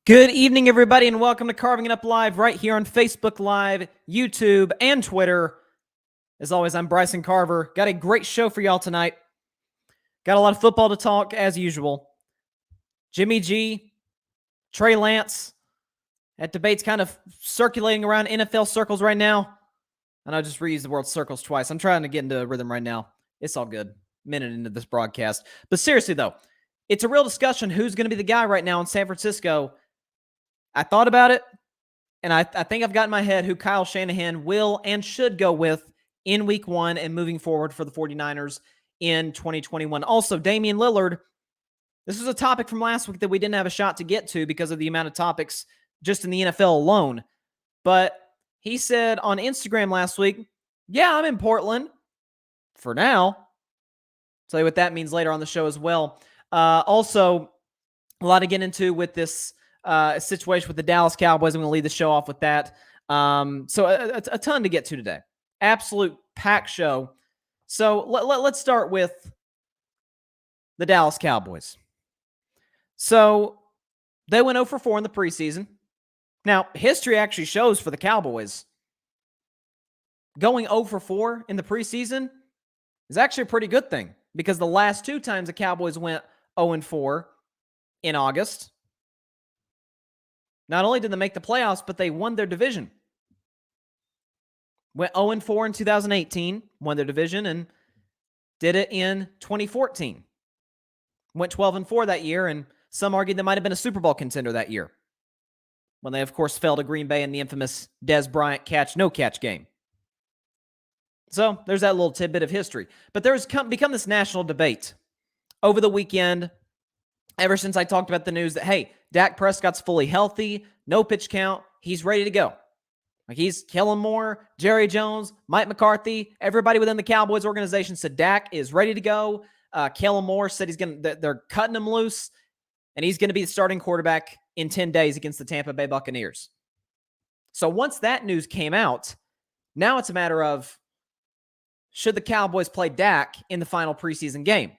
Good evening, everybody, and welcome to Carving It Up Live right here on Facebook Live, YouTube, and Twitter. As always, I'm Bryson Carver. Got a great show for y'all tonight. Got a lot of football to talk, as usual. Jimmy G, Trey Lance. That debate's kind of circulating around NFL circles right now. And I just reused the word circles twice. I'm trying to get into a rhythm right now. It's all good. Minute into this broadcast. But seriously, though, it's a real discussion who's going to be the guy right now in San Francisco. I thought about it, and I think I've got in my head who Kyle Shanahan will and should go with in week one and moving forward for the 49ers in 2021. Also, Damian Lillard. This was a topic from last week that we didn't have a shot to get to because of the amount of topics just in the NFL alone. But he said on Instagram last week, yeah, I'm in Portland for now. I'll tell you what that means later on the show as well. Also, a lot to get into with this situation with the Dallas Cowboys. I'm going to lead the show off with that. So a ton to get to today. Absolute packed show. So let's start with the Dallas Cowboys. So they went 0 for 4 in the preseason. Now, history actually shows for the Cowboys, going 0 for 4 in the preseason is actually a pretty good thing because the last two times the Cowboys went 0 4 in August, not only did they make the playoffs, but they won their division. Went 0 4 in 2018, won their division, and did it in 2014. Went 12 4 that year, and some argued they might have been a Super Bowl contender that year, when they, of course, fell to Green Bay in the infamous Dez Bryant catch-no-catch game. So there's that little tidbit of history. But there's become this national debate over the weekend, ever since I talked about the news that, hey, Dak Prescott's fully healthy, no pitch count, he's ready to go. Like, he's Kellen Moore, Jerry Jones, Mike McCarthy, everybody within the Cowboys organization said Dak is ready to go. Kellen Moore said they're cutting him loose, and he's going to be the starting quarterback in 10 days against the Tampa Bay Buccaneers. So once that news came out, now it's a matter of, should the Cowboys play Dak in the final preseason game?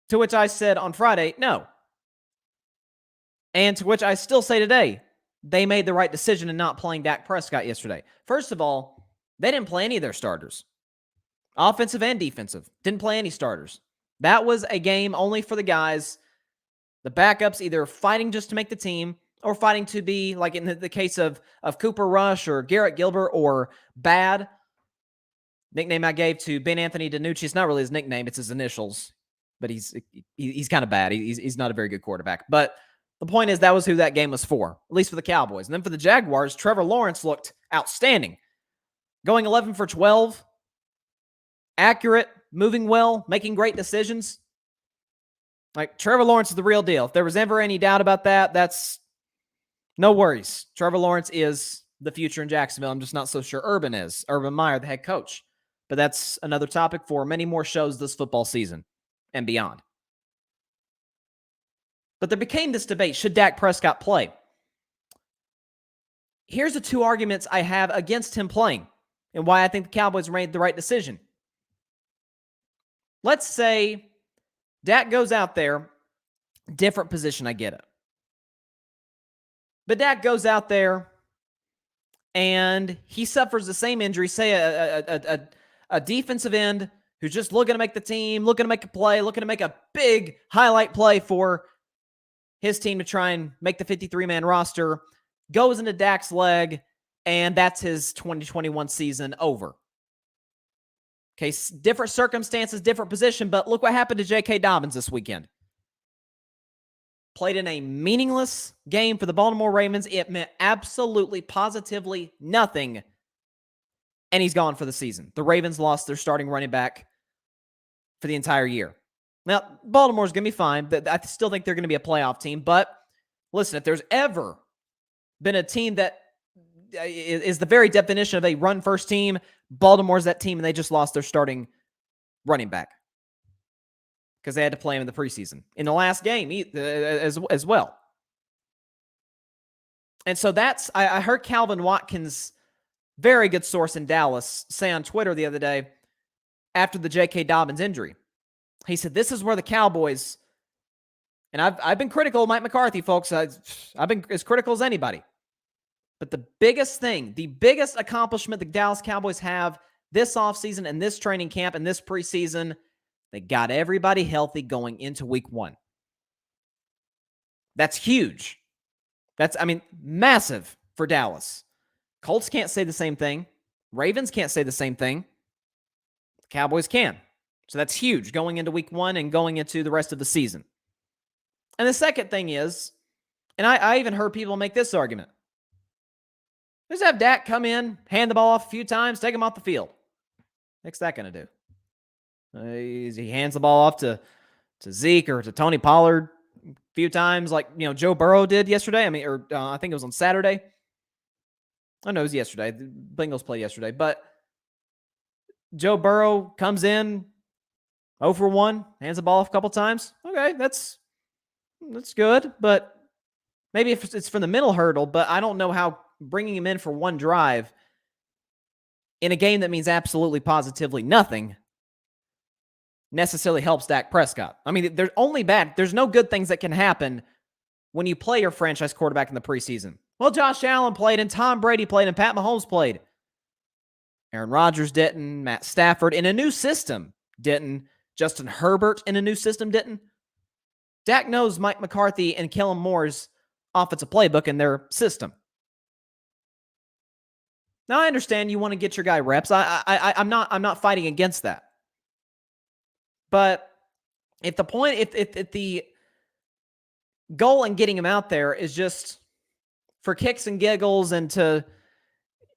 To which I said on Friday, no. And to which I still say today, they made the right decision in not playing Dak Prescott yesterday. First of all, they didn't play any of their starters. Offensive and defensive. Didn't play any starters. That was a game only for the guys, the backups, either fighting just to make the team or fighting to be, like in the case of Cooper Rush or Garrett Gilbert or Bad, nickname I gave to Ben Anthony DiNucci. It's not really his nickname, it's his initials. But he's kind of bad. He's not a very good quarterback. But the point is, that was who that game was for, at least for the Cowboys. And then for the Jaguars, Trevor Lawrence looked outstanding. Going 11 for 12, accurate, moving well, making great decisions. Like, Trevor Lawrence is the real deal. If there was ever any doubt about that, that's no worries. Trevor Lawrence is the future in Jacksonville. I'm just not so sure Urban Meyer, the head coach. But that's another topic for many more shows this football season and beyond. But there became this debate, should Dak Prescott play? Here's the two arguments I have against him playing and why I think the Cowboys made the right decision. Let's say Dak goes out there, different position, I get it. But Dak goes out there and he suffers the same injury, say a defensive end who's just looking to make the team, looking to make a play, looking to make a big highlight play for his team to try and make the 53-man roster, goes into Dak's leg, and that's his 2021 season over. Okay, different circumstances, different position, but look what happened to J.K. Dobbins this weekend. Played in a meaningless game for the Baltimore Ravens. It meant absolutely, positively nothing, and he's gone for the season. The Ravens lost their starting running back for the entire year. Now, Baltimore's going to be fine. I still think they're going to be a playoff team. But listen, if there's ever been a team that is the very definition of a run-first team, Baltimore's that team, and they just lost their starting running back because they had to play him in the preseason. In the last game as well. And so I heard Calvin Watkins, very good source in Dallas, say on Twitter the other day, after the J.K. Dobbins injury. He said, this is where the Cowboys And I've been critical of Mike McCarthy, folks. I've been as critical as anybody. But the biggest thing, the biggest accomplishment the Dallas Cowboys have this offseason and this training camp and this preseason, they got everybody healthy going into week 1. That's huge. That's, massive for Dallas. Colts can't say the same thing. Ravens can't say the same thing. The Cowboys can. So that's huge going into week 1 and going into the rest of the season. And the second thing is, and I even heard people make this argument. Just have Dak come in, hand the ball off a few times, take him off the field. What's that going to do? He hands the ball off to Zeke or to Tony Pollard a few times like, Joe Burrow did yesterday. I think it was on Saturday. Oh, no, it was yesterday. The Bengals played yesterday. But Joe Burrow comes in 0 for 1, hands the ball off a couple times. Okay, that's good. But maybe if it's from the middle hurdle, but I don't know how bringing him in for one drive in a game that means absolutely positively nothing necessarily helps Dak Prescott. There's no good things that can happen when you play your franchise quarterback in the preseason. Well, Josh Allen played and Tom Brady played and Pat Mahomes played. Aaron Rodgers didn't. Matt Stafford in a new system didn't. Justin Herbert in a new system didn't. Dak knows Mike McCarthy and Kellen Moore's offensive playbook in their system. Now, I understand you want to get your guy reps. I'm not fighting against that. But if the goal in getting him out there is just for kicks and giggles and to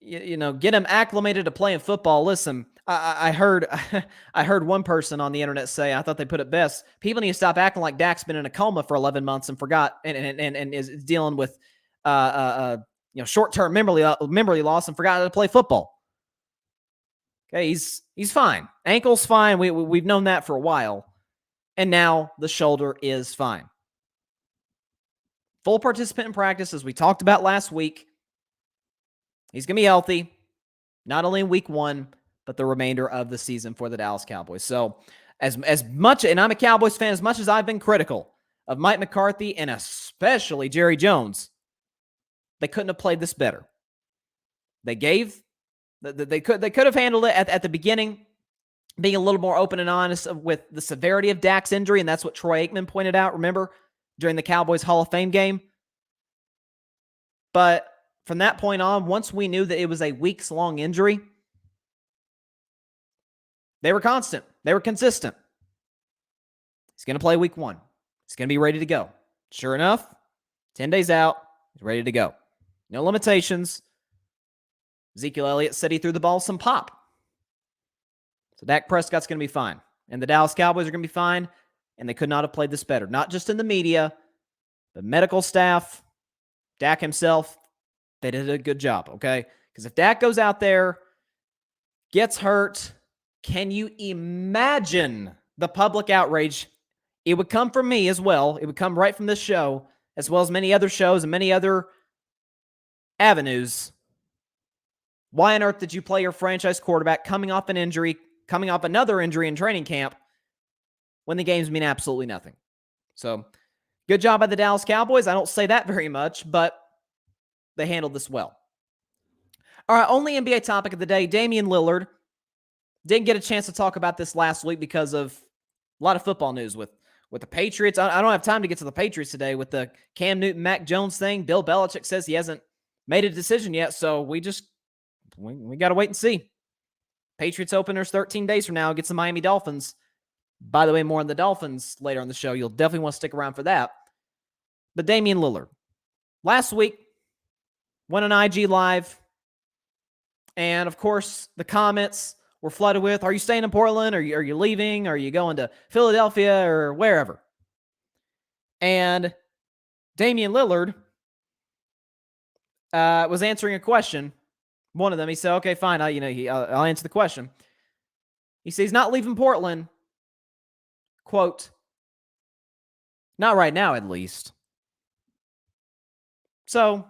get him acclimated to playing football, listen, I heard one person on the internet say, I thought they put it best, people need to stop acting like Dak's been in a coma for 11 months and forgot and is dealing with short-term memory loss and forgot how to play football. Okay, he's fine. Ankle's fine. We've known that for a while. And now the shoulder is fine. Full participant in practice, as we talked about last week. He's going to be healthy, not only in week 1, but the remainder of the season for the Dallas Cowboys. So as much, and I'm a Cowboys fan, as much as I've been critical of Mike McCarthy and especially Jerry Jones, they couldn't have played this better. They could have handled it at the beginning, being a little more open and honest with the severity of Dak's injury, and that's what Troy Aikman pointed out, remember, during the Cowboys Hall of Fame game. But from that point on, once we knew that it was a weeks-long injury, they were constant. They were consistent. He's going to play week 1. He's going to be ready to go. Sure enough, 10 days out, he's ready to go. No limitations. Ezekiel Elliott said he threw the ball some pop. So Dak Prescott's going to be fine. And the Dallas Cowboys are going to be fine. And they could not have played this better. Not just in the media, the medical staff, Dak himself, they did a good job, okay? Because if Dak goes out there, gets hurt, can you imagine the public outrage? It would come from me as well. It would come right from this show, as well as many other shows and many other avenues. Why on earth did you play your franchise quarterback coming off an injury, coming off another injury in training camp, when the games mean absolutely nothing? So, good job by the Dallas Cowboys. I don't say that very much, but they handled this well. All right, only NBA topic of the day, Damian Lillard. Didn't get a chance to talk about this last week because of a lot of football news with the Patriots. I don't have time to get to the Patriots today with the Cam Newton, Mac Jones thing. Bill Belichick says he hasn't made a decision yet, so we got to wait and see. Patriots openers 13 days from now against the Miami Dolphins. By the way, more on the Dolphins later on the show. You'll definitely want to stick around for that. But Damian Lillard. Last week, went on IG Live. And, of course, the comments were flooded with, are you staying in Portland? Are you leaving? Are you going to Philadelphia or wherever? And Damian Lillard was answering a question. One of them, he said, okay, fine, I'll answer the question. He says he's not leaving Portland. Quote, not right now, at least. So,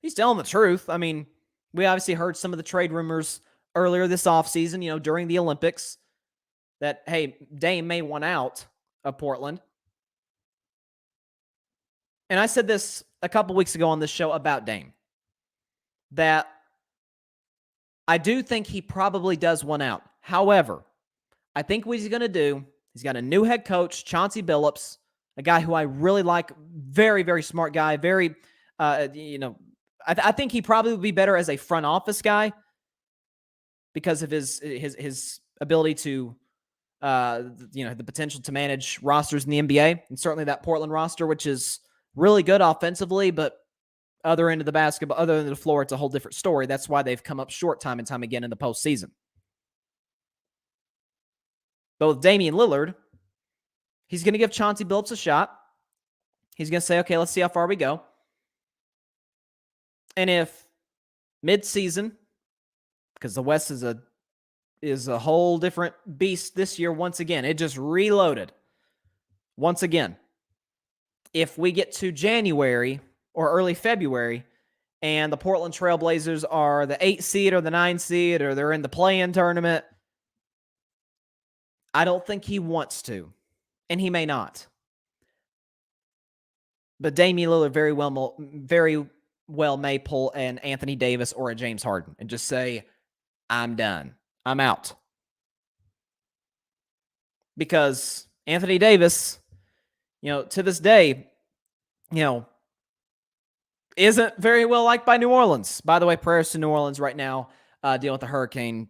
he's telling the truth. I mean, we obviously heard some of the trade rumors earlier this offseason, during the Olympics, that, hey, Dame may want out of Portland. and I said this a couple weeks ago on this show about Dame, that I do think he probably does one out. However, I think what he's going to do, he's got a new head coach, Chauncey Billups, a guy who I really like, very, very smart guy, very, I think he probably would be better as a front office guy because of his ability to, the potential to manage rosters in the NBA, and certainly that Portland roster, which is really good offensively, but other end of the basketball, other end of the floor, it's a whole different story. That's why they've come up short time and time again in the postseason. But with Damian Lillard, he's going to give Chauncey Billups a shot. He's going to say, okay, let's see how far we go. And if mid-season, because the West is a whole different beast this year once again. It just reloaded once again. If we get to January or early February and the Portland Trail Blazers are the 8 seed or the 9 seed or they're in the play-in tournament, I don't think he wants to, and he may not. But Damian Lillard very well may pull an Anthony Davis or a James Harden and just say, I'm done. I'm out. Because Anthony Davis, to this day, isn't very well liked by New Orleans. By the way, prayers to New Orleans right now, dealing with the hurricane.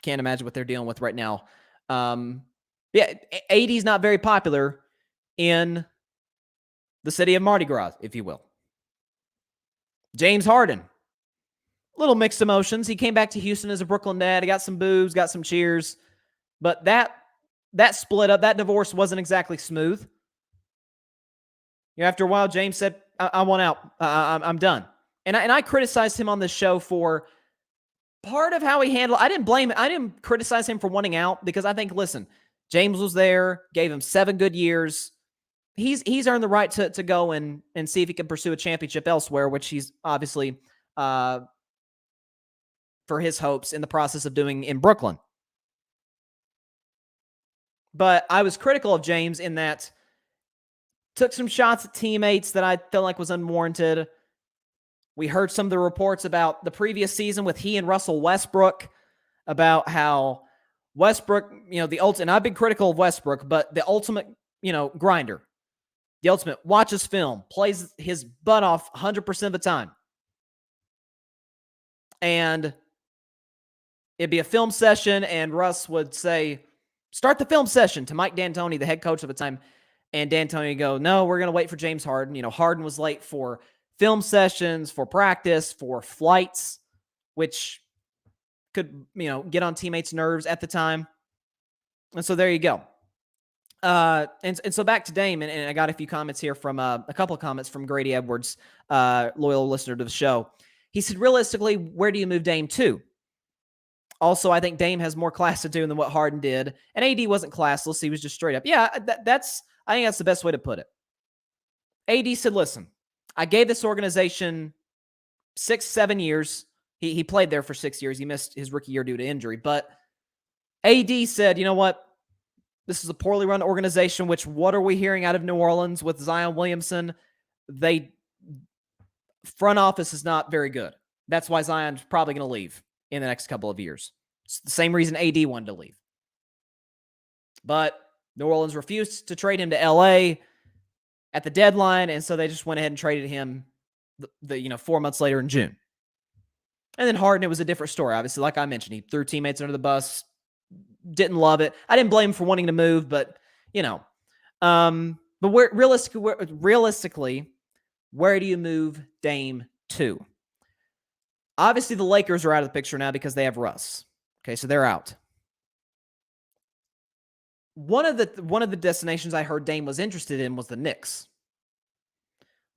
Can't imagine what they're dealing with right now. AD's not very popular in the city of Mardi Gras, if you will. James Harden, little mixed emotions. He came back to Houston as a Brooklyn dad. He got some boos, got some cheers. But that split up, that divorce wasn't exactly smooth. After a while, James said, I want out. I'm done. And I criticized him on this show for part of how he handled. I didn't criticize him for wanting out because I think, listen, James was there, gave him 7 good years. He's earned the right to go and see if he can pursue a championship elsewhere, which he's obviously for his hopes in the process of doing in Brooklyn. But I was critical of James in that took some shots at teammates that I felt like was unwarranted. We heard some of the reports about the previous season with he and Russell Westbrook about how Westbrook, the ultimate, and I've been critical of Westbrook, but the ultimate, grinder, the ultimate watches film, plays his butt off 100% of the time. And it'd be a film session, and Russ would say, start the film session to Mike D'Antoni, the head coach of the time. And D'Antoni would go, no, we're going to wait for James Harden. Harden was late for film sessions, for practice, for flights, which could, get on teammates' nerves at the time. And so there you go. And so back to Dame, and I got a few comments here from a couple of comments from Grady Edwards, loyal listener to the show. He said, realistically, where do you move Dame to? Also, I think Dame has more class to do than what Harden did. And AD wasn't classless. He was just straight up. Yeah, I think that's the best way to put it. AD said, listen, I gave this organization 6-7 years. He played there for 6 years. He missed his rookie year due to injury. But AD said, you know what? This is a poorly run organization, which what are we hearing out of New Orleans with Zion Williamson? Front office is not very good. That's why Zion's probably going to leave in the next couple of years. It's the same reason AD wanted to leave. But New Orleans refused to trade him to LA at the deadline, and so they just went ahead and traded him 4 months later in June. And then Harden, it was a different story. Obviously, like I mentioned, he threw teammates under the bus, didn't love it. I didn't blame him for wanting to move, but but realistically, where do you move Dame to? Obviously, the Lakers are out of the picture now because they have Russ. Okay, so they're out. One of the destinations I heard Dame was interested in was the Knicks.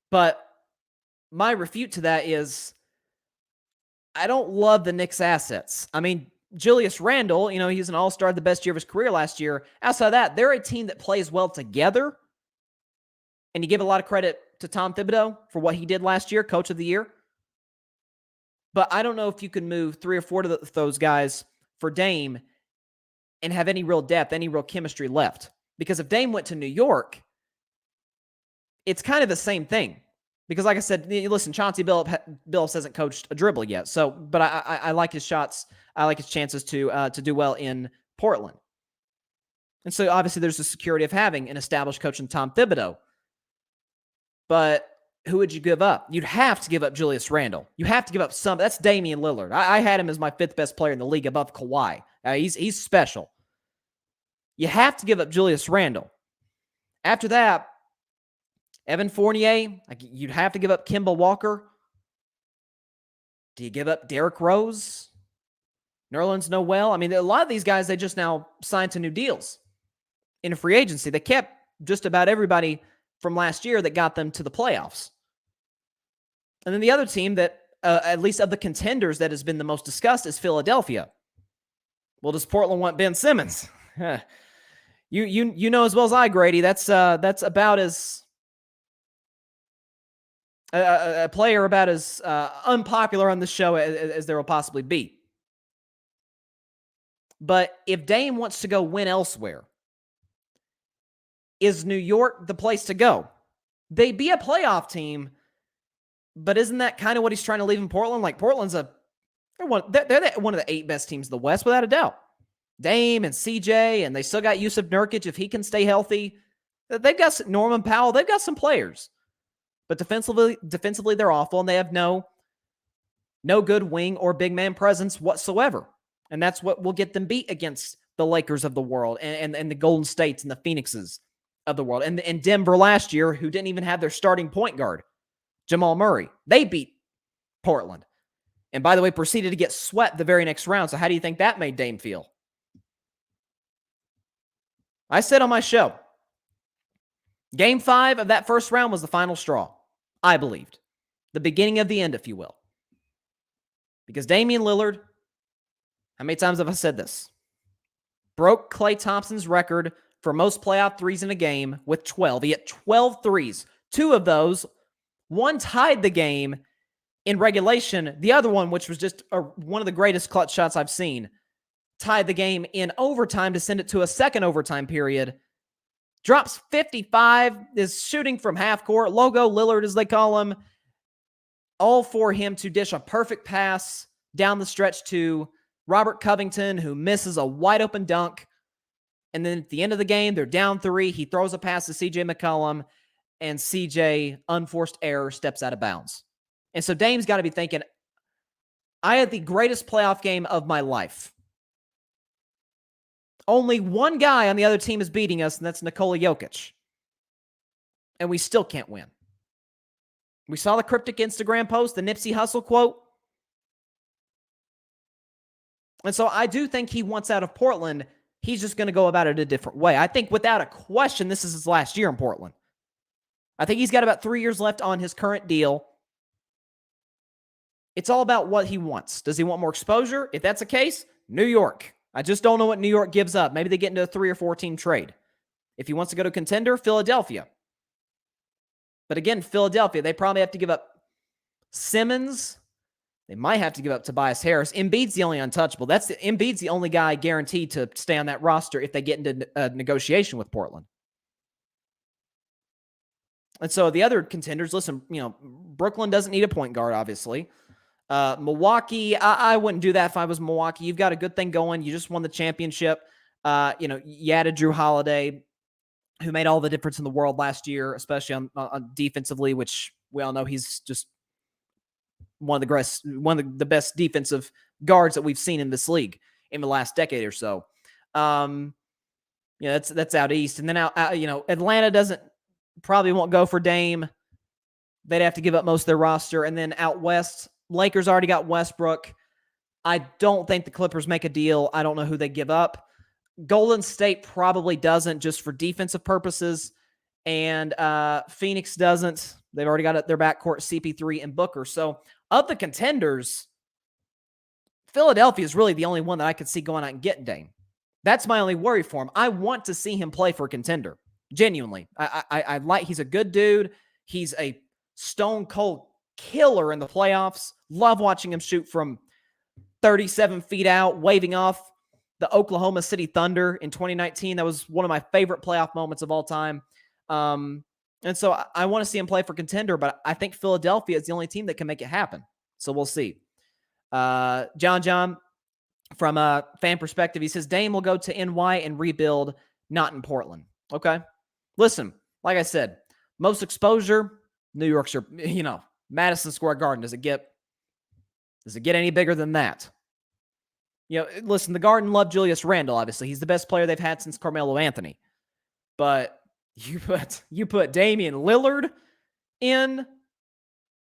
But my refute to that is I don't love the Knicks' assets. I mean, Julius Randle, he's an all-star, the best year of his career last year. Outside of that, they're a team that plays well together. And you give a lot of credit to Tom Thibodeau for what he did last year, coach of the year. But I don't know if you can move 3 or 4 of those guys for Dame and have any real depth, any real chemistry left. Because if Dame went to New York, it's kind of the same thing. Because like I said, listen, Chauncey Billups hasn't coached a dribble yet. So, but I like his shots. I like his chances to do well in Portland. And so obviously there's the security of having an established coach in Tom Thibodeau. But who would you give up? You'd have to give up Julius Randle. You have to give up some. That's Damian Lillard. I had him as my 5th best player in the league above Kawhi. He's special. You have to give up Julius Randle. After that, Evan Fournier, you'd have to give up Kemba Walker. Do you give up Derrick Rose? Nerlens Noel? I mean, a lot of these guys, they just now signed to new deals in free agency. They kept just about everybody from last year that got them to the playoffs. And then the other team that, at least of the contenders that has been the most discussed, is Philadelphia. Well, does Portland want Ben Simmons? You know as well as I, Grady, that's about as a player about as unpopular on the show as there will possibly be. But if Dame wants to go win elsewhere, is New York the place to go? They'd be a playoff team, but isn't that kind of what he's trying to leave in Portland? Like, Portland's they're one of the 8 best teams in the West, without a doubt. Dame and CJ, and they still got Yusuf Nurkic if he can stay healthy. They've got Norman Powell. They've got some players. But defensively they're awful, and they have no good wing or big man presence whatsoever. And that's what will get them beat against the Lakers of the world and the Golden States and the Phoenixes of the world. And Denver last year, who didn't even have their starting point guard, Jamal Murray. They beat Portland. And by the way, proceeded to get swept the very next round. So how do you think that made Dame feel? I said on my show, Game 5 of that first round was the final straw, I believed. The beginning of the end, if you will. Because Damian Lillard, how many times have I said this? Broke Klay Thompson's record for most playoff threes in a game with 12. He hit 12 threes. 2 of those, one tied the game in regulation. The other one, which was just one of the greatest clutch shots I've seen, tied the game in overtime to send it to a second overtime period. Drops 55, is shooting from half court. Logo Lillard, as they call him. All for him to dish a perfect pass down the stretch to Robert Covington, who misses a wide open dunk. And then at the end of the game, they're down 3. He throws a pass to CJ McCollum, and CJ, unforced error, steps out of bounds. And so Dame's got to be thinking, I had the greatest playoff game of my life. Only one guy on the other team is beating us, and that's Nikola Jokic. And we still can't win. We saw the cryptic Instagram post, the Nipsey Hussle quote. And so I do think he wants out of Portland. He's just going to go about it a different way. I think without a question, this is his last year in Portland. I think he's got about 3 years left on his current deal. It's all about what he wants. Does he want more exposure? If that's the case, New York. I just don't know what New York gives up. Maybe they get into a 3 or 4 team trade. If he wants to go to contender, Philadelphia. But again, Philadelphia, they probably have to give up Simmons. They might have to give up Tobias Harris. Embiid's the only untouchable. Embiid's the only guy guaranteed to stay on that roster if they get into a negotiation with Portland. And so the other contenders, listen, Brooklyn doesn't need a point guard, obviously. Milwaukee, I wouldn't do that if I was Milwaukee. You've got a good thing going. You just won the championship. You added Drew Holiday, who made all the difference in the world last year, especially on defensively, which we all know he's just one of the best defensive guards that we've seen in this league in the last decade or so. That's out east. And then Atlanta probably won't go for Dame. They'd have to give up most of their roster. And then out west, Lakers already got Westbrook. I don't think the Clippers make a deal. I don't know who they give up. Golden State probably doesn't, just for defensive purposes. And Phoenix doesn't. They've already got their backcourt, CP3 and Booker. So of the contenders, Philadelphia is really the only one that I could see going out and getting Dame. That's my only worry for him. I want to see him play for a contender. Genuinely. He's a good dude. He's a stone cold killer in the playoffs. Love watching him shoot from 37 feet out, waving off the Oklahoma City Thunder in 2019. That was one of my favorite playoff moments of all time. And And so I want to see him play for contender, but I think Philadelphia is the only team that can make it happen. So we'll see. John from a fan perspective, he says Dame will go to NY and rebuild, not in Portland. Okay. Listen, like I said, most exposure, New York's your, Madison Square Garden. Does it get any bigger than that? Listen, the Garden loved Julius Randle, obviously. He's the best player they've had since Carmelo Anthony. But you put Damian Lillard in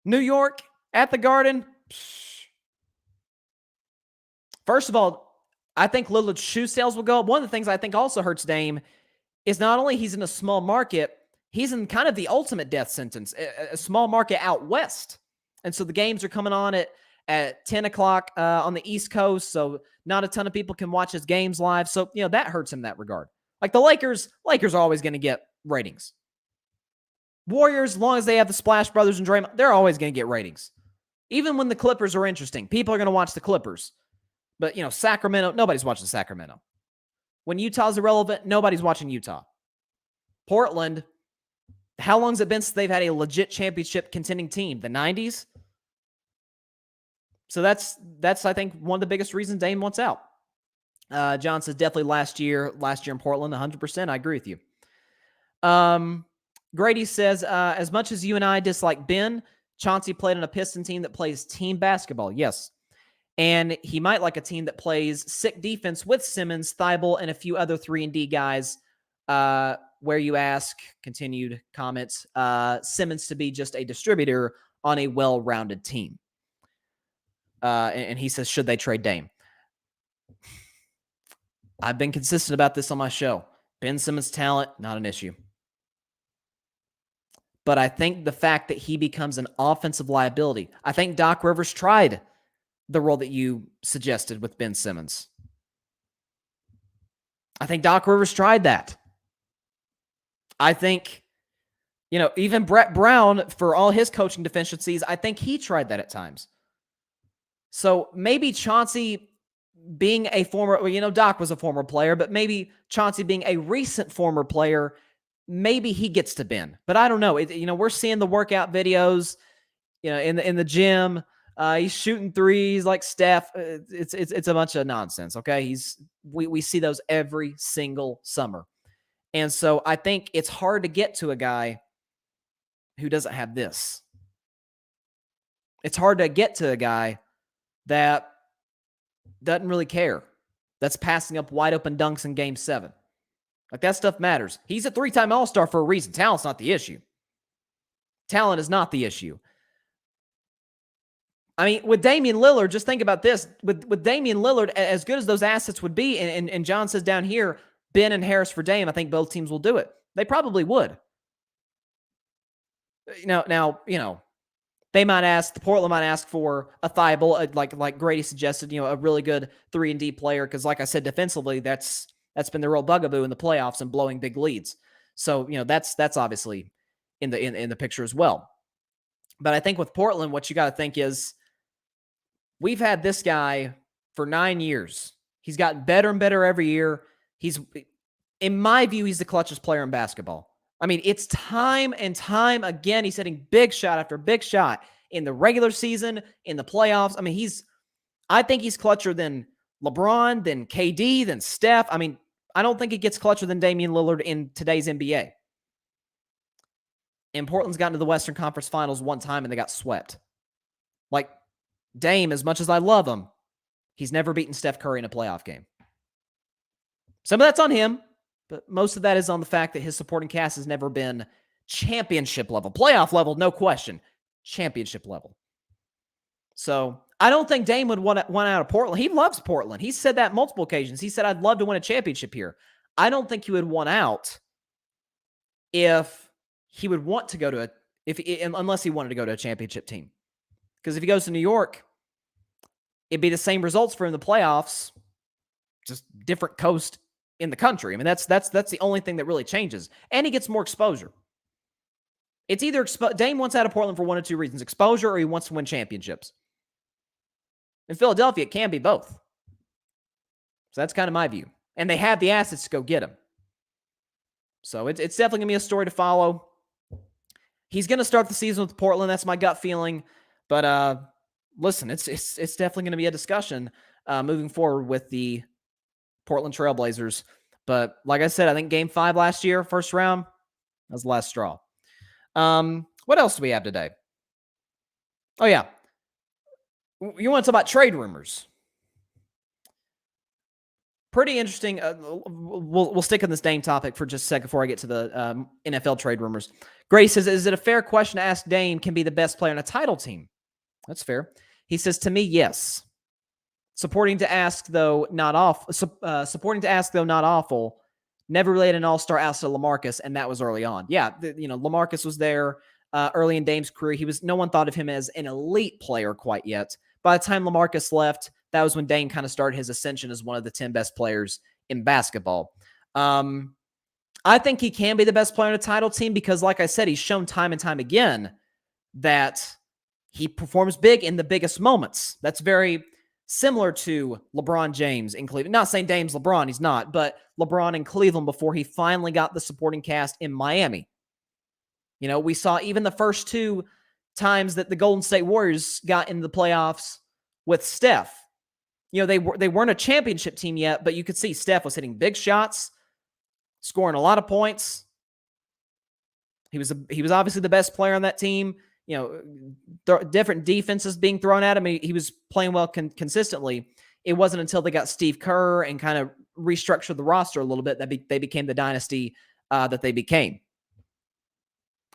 New York at the Garden. First of all, I think Lillard's shoe sales will go up. One of the things I think also hurts Dame is not only he's in a small market, he's in kind of the ultimate death sentence, a small market out west. And so the games are coming on at 10 o'clock on the East Coast, so not a ton of people can watch his games live. So, that hurts him in that regard. Like the Lakers are always going to get ratings. Warriors, as long as they have the Splash Brothers and Draymond, they're always going to get ratings. Even when the Clippers are interesting, people are going to watch the Clippers. But, Sacramento, nobody's watching Sacramento. When Utah's irrelevant, nobody's watching Utah. Portland, how long has it been since they've had a legit championship contending team? The 90s? So that's I think, one of the biggest reasons Dame wants out. John says definitely last year in Portland, 100%. I agree with you. Grady says, as much as you and I dislike Ben, Chauncey played on a Piston team that plays team basketball. Yes. And he might like a team that plays sick defense with Simmons, Thibault, and a few other 3-and-D guys. Where you ask, continued comments, Simmons to be just a distributor on a well-rounded team. And he says, should they trade Dame? I've been consistent about this on my show. Ben Simmons' talent, not an issue. But I think the fact that he becomes an offensive liability, I think Doc Rivers tried the role that you suggested with Ben Simmons. I think Doc Rivers tried that. I think, even Brett Brown, for all his coaching deficiencies, I think he tried that at times. So maybe Chauncey being a former, Doc was a former player, but maybe Chauncey being a recent former player, maybe he gets to Ben. But I don't know. We're seeing the workout videos, in the gym. He's shooting threes like Steph. It's a bunch of nonsense. Okay. We see those every single summer. And so I think it's hard to get to a guy who doesn't have this. It's hard to get to a guy that doesn't really care. That's passing up wide open dunks in Game 7. Like, that stuff matters. He's a 3-time All-Star for a reason. Talent's not the issue. Talent is not the issue. I mean, with Damian Lillard, just think about this. With Damian Lillard, as good as those assets would be, and John says down here, Ben and Harris for Dame, I think both teams will do it. They probably would. Now, they might ask, the Portland might ask for a Thibault, like Grady suggested, a really good 3-and-D player, because like I said, defensively, that's been the real bugaboo in the playoffs and blowing big leads. So, that's obviously in the picture as well. But I think with Portland, what you got to think is, we've had this guy for 9 years. He's gotten better and better every year. In my view, he's the clutchest player in basketball. I mean, it's time and time again. He's hitting big shot after big shot in the regular season, in the playoffs. I mean, I think he's clutcher than LeBron, than KD, than Steph. I mean, I don't think it gets clutcher than Damian Lillard in today's NBA. And Portland's gotten to the Western Conference Finals one time and they got swept. Like, Dame, as much as I love him, he's never beaten Steph Curry in a playoff game. Some of that's on him, but most of that is on the fact that his supporting cast has never been championship level. Playoff level, no question. Championship level. So I don't think Dame would want out of Portland. He loves Portland. He said that multiple occasions. He said, I'd love to win a championship here. I don't think he would want out if he would want to go to unless he wanted to go to a championship team. Because if he goes to New York, it'd be the same results for him in the playoffs, just different coast in the country. I mean, that's the only thing that really changes. And he gets more exposure. It's either Dame wants out of Portland for one of two reasons: exposure, or he wants to win championships. In Philadelphia, it can be both. So that's kind of my view. And they have the assets to go get him. So it's definitely going to be a story to follow. He's going to start the season with Portland. That's my gut feeling. But listen, it's definitely going to be a discussion moving forward with the Portland Trailblazers. But like I said, I think Game 5 last year, first round, that was the last straw. What else do we have today? Oh, yeah. You want to talk about trade rumors? Pretty interesting. We'll stick on this Dame topic for just a second before I get to the NFL trade rumors. Gray says, is it a fair question to ask Dame can be the best player on a title team? That's fair. He says, to me, yes. Supporting to ask, though, not awful. Never really had an all-star outside of LaMarcus, and that was early on. Yeah, LaMarcus was there early in Dame's career. No one thought of him as an elite player quite yet. By the time LaMarcus left, that was when Dame kind of started his ascension as one of the 10 best players in basketball. I think he can be the best player on a title team because, like I said, he's shown time and time again that he performs big in the biggest moments. That's very similar to LeBron James in Cleveland. Not saying Dame's LeBron, he's not, but LeBron in Cleveland before he finally got the supporting cast in Miami. We saw even the first 2 times that the Golden State Warriors got into the playoffs with Steph. They weren't a championship team yet, but you could see Steph was hitting big shots, scoring a lot of points. He was obviously the best player on that team. Different defenses being thrown at him. He was playing well consistently. It wasn't until they got Steve Kerr and kind of restructured the roster a little bit that they became the dynasty that they became.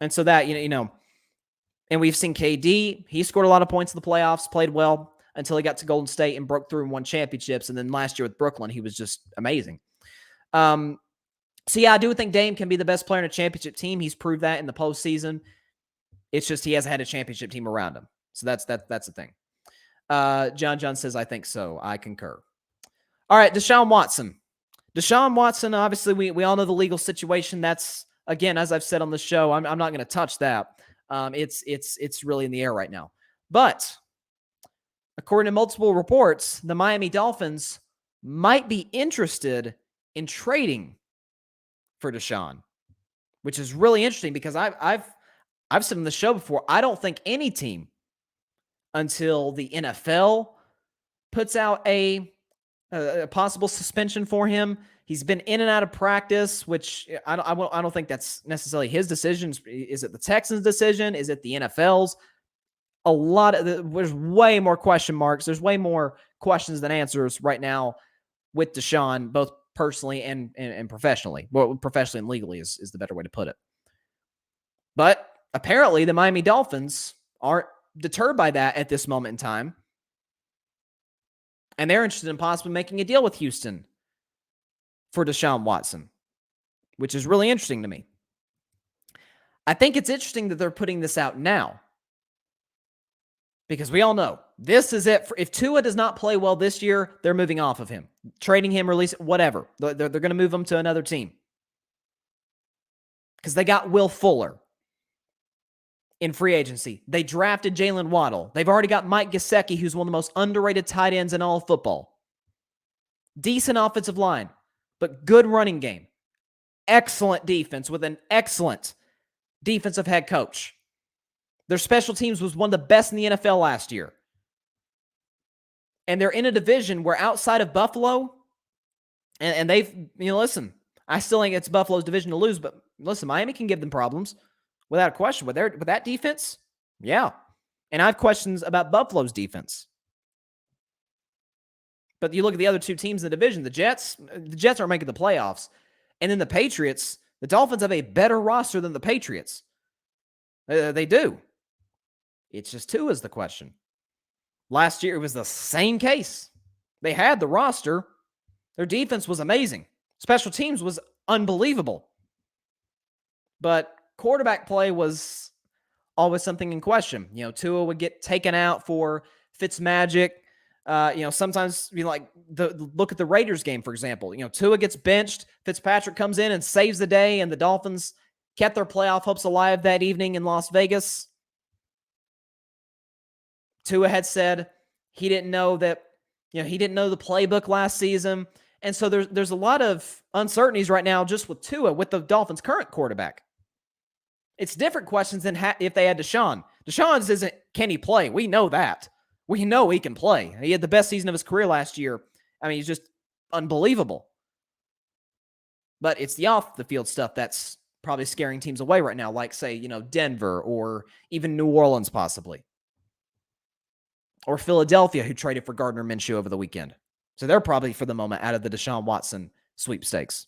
And so that, and we've seen KD. He scored a lot of points in the playoffs, played well until he got to Golden State and broke through and won championships. And then last year with Brooklyn, he was just amazing. So yeah, I do think Dame can be the best player in a championship team. He's proved that in the postseason. It's just he hasn't had a championship team around him. So that's the thing. John says, I think so. I concur. All right, Deshaun Watson. Obviously, we all know the legal situation. That's, again, as I've said on the show, I'm not going to touch that. It's really in the air right now. But according to multiple reports, the Miami Dolphins might be interested in trading for Deshaun, which is really interesting because I've said on the show before, I don't think any team until the NFL puts out a possible suspension for him. He's been in and out of practice, which I don't think that's necessarily his decision. Is it the Texans' decision? Is it the NFL's? There's way more question marks. There's way more questions than answers right now with Deshaun, both personally and professionally. Well, professionally and legally is the better way to put it. But apparently, the Miami Dolphins aren't deterred by that at this moment in time. And they're interested in possibly making a deal with Houston for Deshaun Watson, which is really interesting to me. I think it's interesting that they're putting this out now because we all know this is it. If Tua does not play well this year, they're moving off of him, trading him, release whatever. They're going to move him to another team because they got Will Fuller in free agency. They drafted Jalen Waddle. They've already got Mike Gesicki, who's one of the most underrated tight ends in all of football. Decent offensive line, but good running game. Excellent defense with an excellent defensive head coach. Their special teams was one of the best in the NFL last year. And they're in a division where outside of Buffalo, and they've, listen, I still think it's Buffalo's division to lose, but listen, Miami can give them problems. Without a question, with that defense, yeah. And I have questions about Buffalo's defense. But you look at the other 2 teams in the division, the Jets aren't making the playoffs. And then the Patriots, the Dolphins have a better roster than the Patriots. They do. It's just Tua is the question. Last year, it was the same case. They had the roster. Their defense was amazing. Special teams was unbelievable. But quarterback play was always something in question. Tua would get taken out for Fitzmagic. Sometimes look at the Raiders game, for example. Tua gets benched. Fitzpatrick comes in and saves the day, and the Dolphins kept their playoff hopes alive that evening in Las Vegas. Tua had said he didn't know that, he didn't know the playbook last season. And so there's a lot of uncertainties right now just with Tua, with the Dolphins' current quarterback. It's different questions than if they had Deshaun. Deshaun's isn't, can he play? We know that. We know he can play. He had the best season of his career last year. I mean, he's just unbelievable. But it's the off the field stuff that's probably scaring teams away right now, like, say, Denver or even New Orleans possibly. Or Philadelphia, who traded for Gardner Minshew over the weekend. So they're probably, for the moment, out of the Deshaun Watson sweepstakes.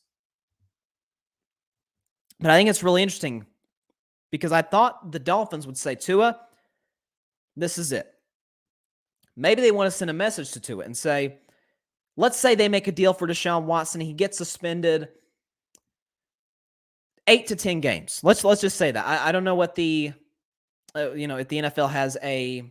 But I think it's really interesting because I thought the Dolphins would say, Tua, this is it. Maybe they want to send a message to Tua and say, let's say they make a deal for Deshaun Watson. He gets suspended 8 to 10 games. Let's just say that. I don't know what the, if the NFL has a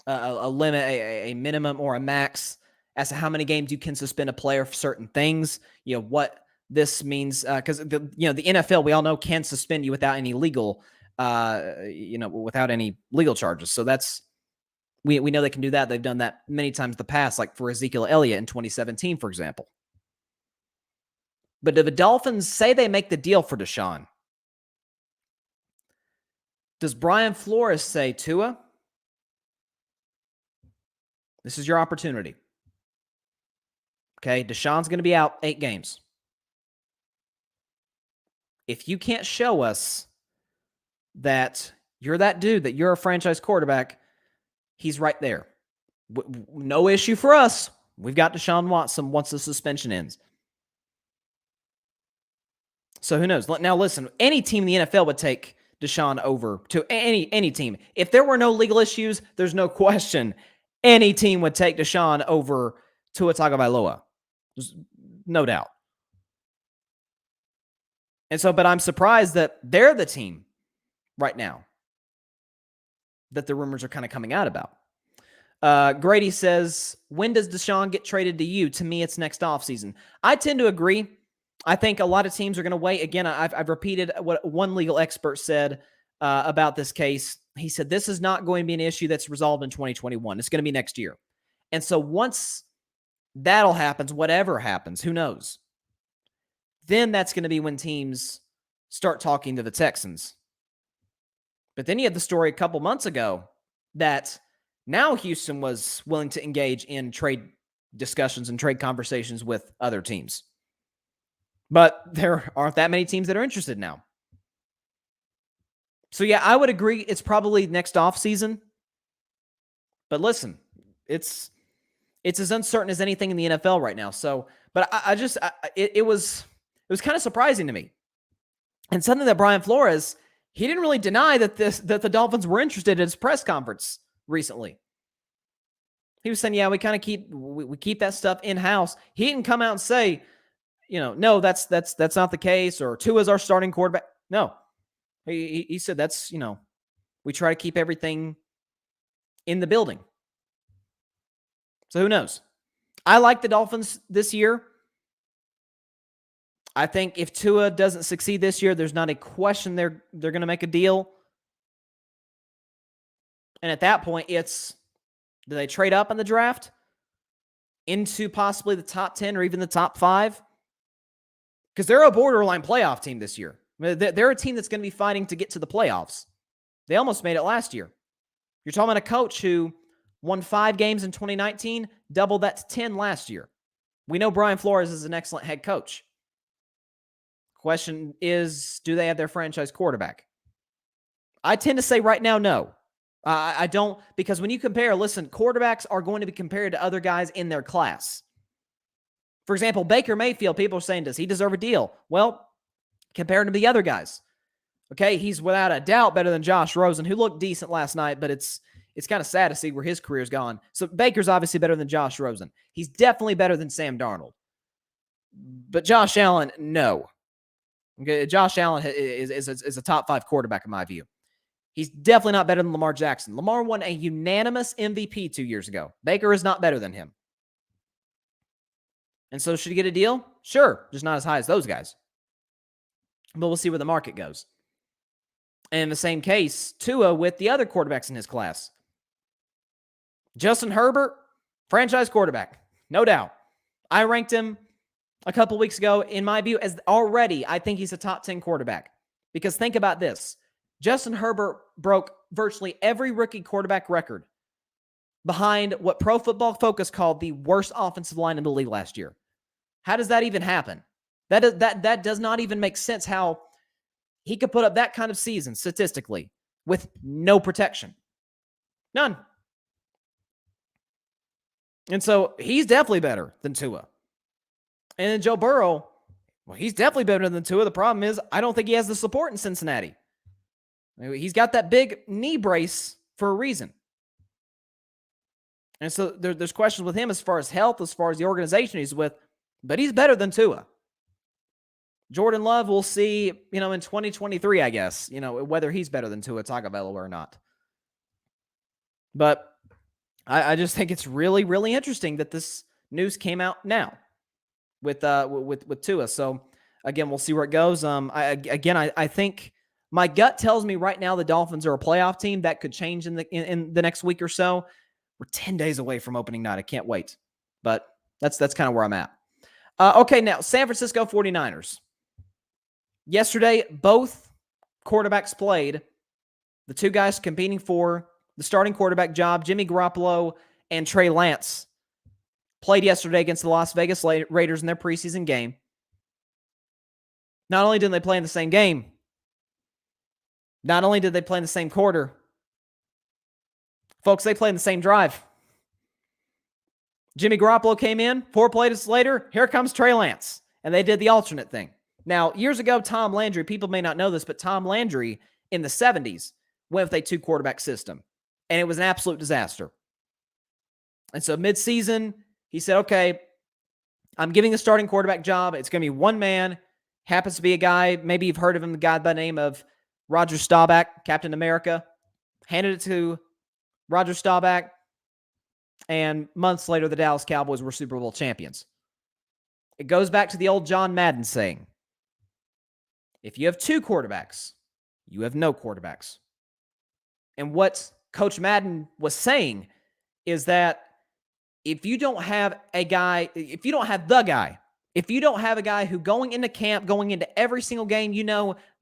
limit, a minimum or a max as to how many games you can suspend a player for certain things. What this means, because the NFL, we all know, can suspend you without any legal, without any legal charges. So that's, we know they can do that. They've done that many times in the past, like for Ezekiel Elliott in 2017, for example. But if the Dolphins say they make the deal for Deshaun, does Brian Flores say, Tua, this is your opportunity? Okay, Deshaun's going to be out 8 games. If you can't show us that you're that dude, that you're a franchise quarterback, he's right there. No issue for us. We've got Deshaun Watson once the suspension ends. So who knows? Now listen, any team in the NFL would take Deshaun over to any team. If there were no legal issues, there's no question any team would take Deshaun over Tua Tagovailoa. There's no doubt. And so, but I'm surprised that they're the team right now that the rumors are kind of coming out about. Grady says, when does Deshaun get traded to you? To me, it's next offseason. I tend to agree. I think a lot of teams are going to wait. Again, I've repeated what one legal expert said about this case. He said, this is not going to be an issue that's resolved in 2021. It's going to be next year. And so once that'll happen, whatever happens, who knows? Then that's going to be when teams start talking to the Texans. But then you had the story a couple months ago that now Houston was willing to engage in trade discussions and trade conversations with other teams. But there aren't that many teams that are interested now. So yeah, I would agree it's probably next offseason. But listen, it's as uncertain as anything in the NFL right now. So, but it was kind of surprising to me. And something that Brian Flores, he didn't really deny that the Dolphins were interested in his press conference recently. He was saying, yeah, we kind of keep that stuff in-house. He didn't come out and say, no, that's not the case, or Tua's our starting quarterback. No. He said that's, we try to keep everything in the building. So who knows? I like the Dolphins this year. I think if Tua doesn't succeed this year, there's not a question they're going to make a deal. And at that point, it's, do they trade up in the draft into possibly the top 10 or even the top 5? Because they're a borderline playoff team this year. They're a team that's going to be fighting to get to the playoffs. They almost made it last year. You're talking about a coach who won 5 games in 2019, doubled that to 10 last year. We know Brian Flores is an excellent head coach. Question is, do they have their franchise quarterback? I tend to say right now, no. I don't, because when you compare, listen, quarterbacks are going to be compared to other guys in their class. For example, Baker Mayfield, people are saying, does he deserve a deal? Well, compared to the other guys. Okay, he's without a doubt better than Josh Rosen, who looked decent last night, but it's kind of sad to see where his career's gone. So Baker's obviously better than Josh Rosen. He's definitely better than Sam Darnold. But Josh Allen, no. Okay, Josh Allen is a top 5 quarterback in my view. He's definitely not better than Lamar Jackson. Lamar won a unanimous MVP 2 years ago. Baker is not better than him. And so should he get a deal? Sure, just not as high as those guys. But we'll see where the market goes. And in the same case, Tua with the other quarterbacks in his class. Justin Herbert, franchise quarterback, no doubt. I ranked him a couple weeks ago, in my view, as already, I think he's a top 10 quarterback. Because think about this. Justin Herbert broke virtually every rookie quarterback record behind what Pro Football Focus called the worst offensive line in the league last year. How does that even happen? That does not even make sense how he could put up that kind of season statistically with no protection. None. And so he's definitely better than Tua. And then Joe Burrow, well, he's definitely better than Tua. The problem is I don't think he has the support in Cincinnati. He's got that big knee brace for a reason. And so there's questions with him as far as health, as far as the organization he's with, but he's better than Tua. Jordan Love, we'll see, in 2023, I guess, whether he's better than Tua Tagovailoa or not. But I just think it's really, really interesting that this news came out now with Tua. So again, we'll see where it goes. I think my gut tells me right now the Dolphins are a playoff team. That could change in the next week or so. We're 10 days away from opening night. I can't wait. But that's kind of where I'm at. Okay, now San Francisco 49ers. Yesterday, both quarterbacks played. The two guys competing for the starting quarterback job, Jimmy Garoppolo and Trey Lance, played yesterday against the Las Vegas Raiders in their preseason game. Not only did they play in the same game, not only did they play in the same quarter, folks, they played in the same drive. Jimmy Garoppolo came in, 4 plays later, here comes Trey Lance. And they did the alternate thing. Now, years ago, Tom Landry, people may not know this, but Tom Landry in the 70s went with a 2-quarterback system. And it was an absolute disaster. And so mid-season, he said, okay, I'm giving the starting quarterback job. It's going to be one man. Happens to be a guy, maybe you've heard of him, the guy by the name of Roger Staubach, Captain America. Handed it to Roger Staubach. And months later, the Dallas Cowboys were Super Bowl champions. It goes back to the old John Madden saying, if you have 2 quarterbacks, you have no quarterbacks. And what Coach Madden was saying is that if you don't have a guy, if you don't have the guy, if you don't have a guy who going into camp, going into every single game,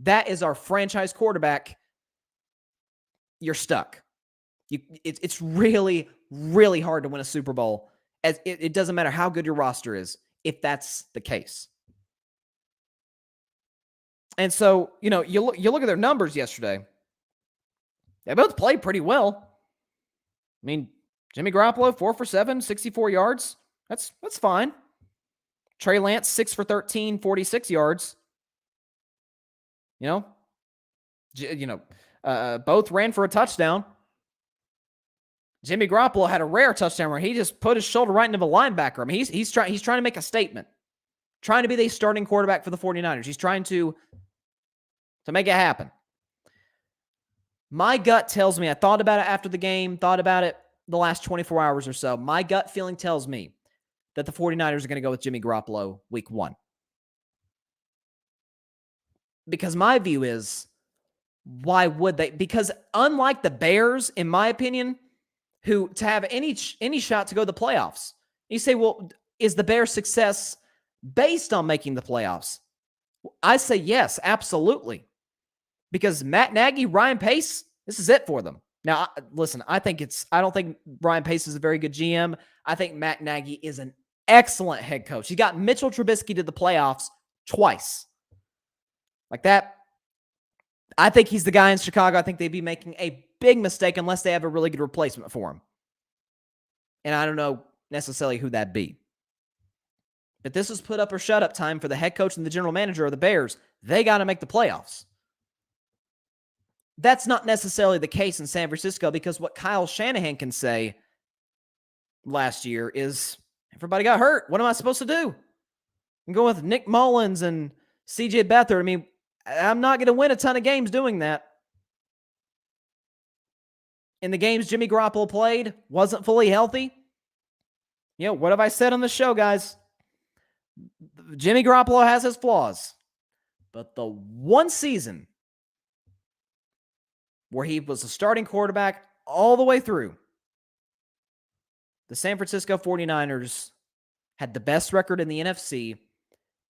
that is our franchise quarterback, you're stuck. It's really, really hard to win a Super Bowl. It doesn't matter how good your roster is, if that's the case. And so, you look at their numbers yesterday. They both played pretty well. I mean, Jimmy Garoppolo, 4 for 7, 64 yards. That's fine. Trey Lance, 6 for 13, 46 yards. Both ran for a touchdown. Jimmy Garoppolo had a rare touchdown where he just put his shoulder right into the linebacker. I mean, he's trying to make a statement. Trying to be the starting quarterback for the 49ers. He's trying to make it happen. My gut tells me, I thought about it after the game, thought about it the last 24 hours or so. My gut feeling tells me that the 49ers are going to go with Jimmy Garoppolo week 1. Because my view is, why would they? Because unlike the Bears, in my opinion, who to have any shot to go to the playoffs, you say, well, is the Bears' success based on making the playoffs? I say yes, absolutely. Because Matt Nagy, Ryan Pace, this is it for them. Now, listen, I don't think Ryan Pace is a very good GM. I think Matt Nagy is an excellent head coach. He got Mitchell Trubisky to the playoffs twice. Like that. I think he's the guy in Chicago. I think they'd be making a big mistake unless they have a really good replacement for him. And I don't know necessarily who that'd be. But this is put up or shut up time for the head coach and the general manager of the Bears. They got to make the playoffs. That's not necessarily the case in San Francisco, because what Kyle Shanahan can say last year is, everybody got hurt. What am I supposed to do? I'm going with Nick Mullins and CJ Beathard. I mean, I'm not going to win a ton of games doing that. In the games Jimmy Garoppolo played, wasn't fully healthy. What have I said on the show, guys? Jimmy Garoppolo has his flaws. But the one season where he was a starting quarterback all the way through, the San Francisco 49ers had the best record in the NFC,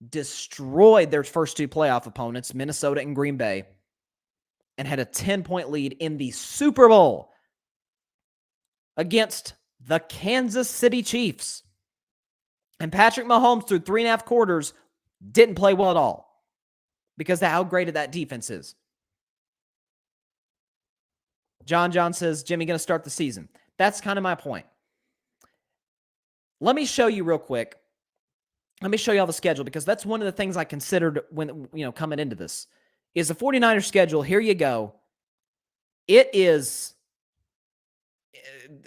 destroyed their first two playoff opponents, Minnesota and Green Bay, and had a 10-point lead in the Super Bowl against the Kansas City Chiefs. And Patrick Mahomes, through 3.5 quarters, didn't play well at all because of how great that defense is. John says, Jimmy going to start the season. That's kind of my point. Let me show you real quick. Let me show you all the schedule, because that's one of the things I considered when, coming into this, is the 49ers schedule. Here you go. It is,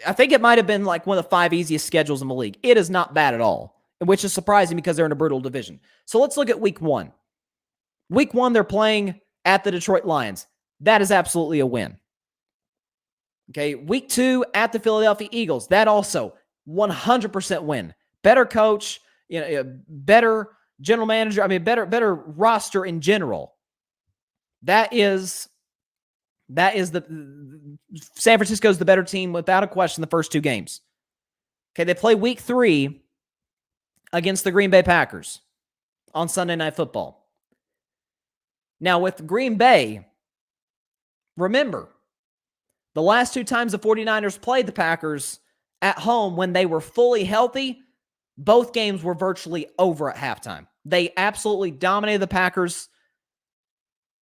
I think it might have been like one of the 5 easiest schedules in the league. It is not bad at all, which is surprising because they're in a brutal division. So let's look at week 1. Week 1, they're playing at the Detroit Lions. That is absolutely a win. Okay, week 2 at the Philadelphia Eagles. That also 100% win. Better coach, better general manager. I mean, better roster in general. That is the San Francisco's the better team without a question. The first 2 games. Okay, they play week 3 against the Green Bay Packers on Sunday Night Football. Now with Green Bay, remember, the last 2 times the 49ers played the Packers at home when they were fully healthy, both games were virtually over at halftime. They absolutely dominated the Packers,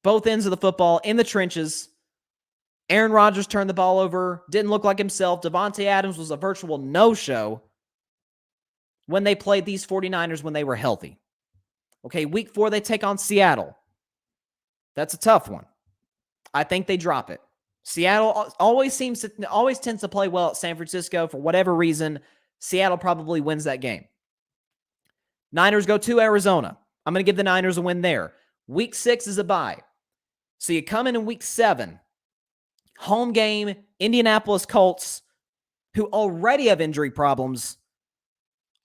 both ends of the football, in the trenches. Aaron Rodgers turned the ball over, didn't look like himself. Devontae Adams was a virtual no-show when they played these 49ers when they were healthy. Okay, week 4, they take on Seattle. That's a tough one. I think they drop it. Seattle always tends to play well at San Francisco for whatever reason. Seattle probably wins that game. Niners go to Arizona. I'm going to give the Niners a win there. Week 6 is a bye. So you come in week 7. Home game, Indianapolis Colts, who already have injury problems.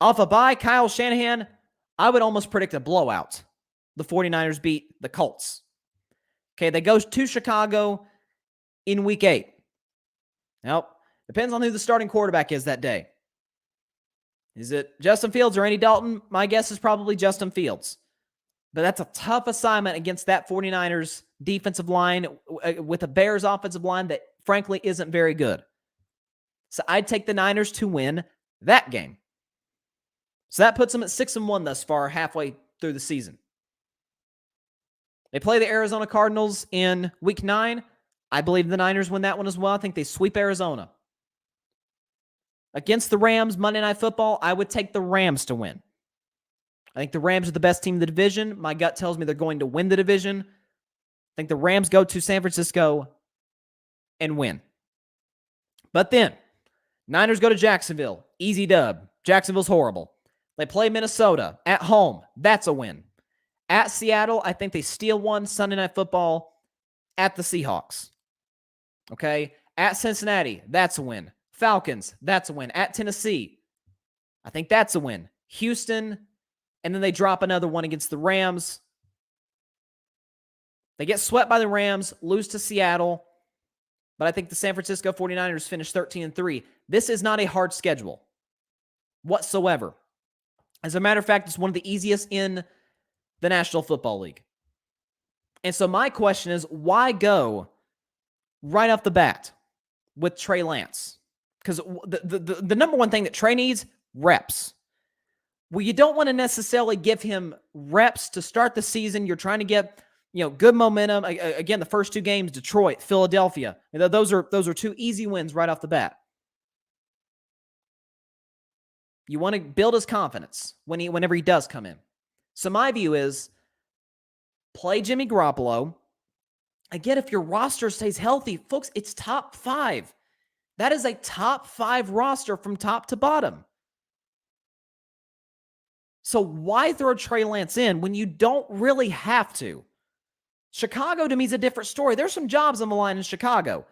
Off a bye, Kyle Shanahan, I would almost predict a blowout. The 49ers beat the Colts. Okay, they go to Chicago in week 8. Now, depends on who the starting quarterback is that day. Is it Justin Fields or Andy Dalton? My guess is probably Justin Fields. But that's a tough assignment against that 49ers defensive line with a Bears offensive line that, frankly, isn't very good. So I'd take the Niners to win that game. So that puts them at 6-1 thus far, halfway through the season. They play the Arizona Cardinals in week 9. I believe the Niners win that one as well. I think they sweep Arizona. Against the Rams, Monday Night Football, I would take the Rams to win. I think the Rams are the best team in the division. My gut tells me they're going to win the division. I think the Rams go to San Francisco and win. But then, Niners go to Jacksonville. Easy dub. Jacksonville's horrible. They play Minnesota at home. That's a win. At Seattle, I think they steal one. Sunday Night Football at the Seahawks. Okay? At Cincinnati, that's a win. Falcons, that's a win. At Tennessee, I think that's a win. Houston, and then they drop another one against the Rams. They get swept by the Rams, lose to Seattle, but I think the San Francisco 49ers finish 13-3. This is not a hard schedule whatsoever. As a matter of fact, it's one of the easiest in the National Football League. And so my question is, why go right off the bat with Trey Lance? Because the number one thing that Trey needs, reps. Well, you don't want to necessarily give him reps to start the season. You're trying to get, good momentum. Again, the first 2 games, Detroit, Philadelphia. Those are 2 easy wins right off the bat. You want to build his confidence whenever he does come in. So my view is play Jimmy Garoppolo. Again, if your roster stays healthy, folks, it's top 5. That is a top 5 roster from top to bottom. So why throw Trey Lance in when you don't really have to? Chicago, to me, is a different story. There's some jobs on the line in Chicago.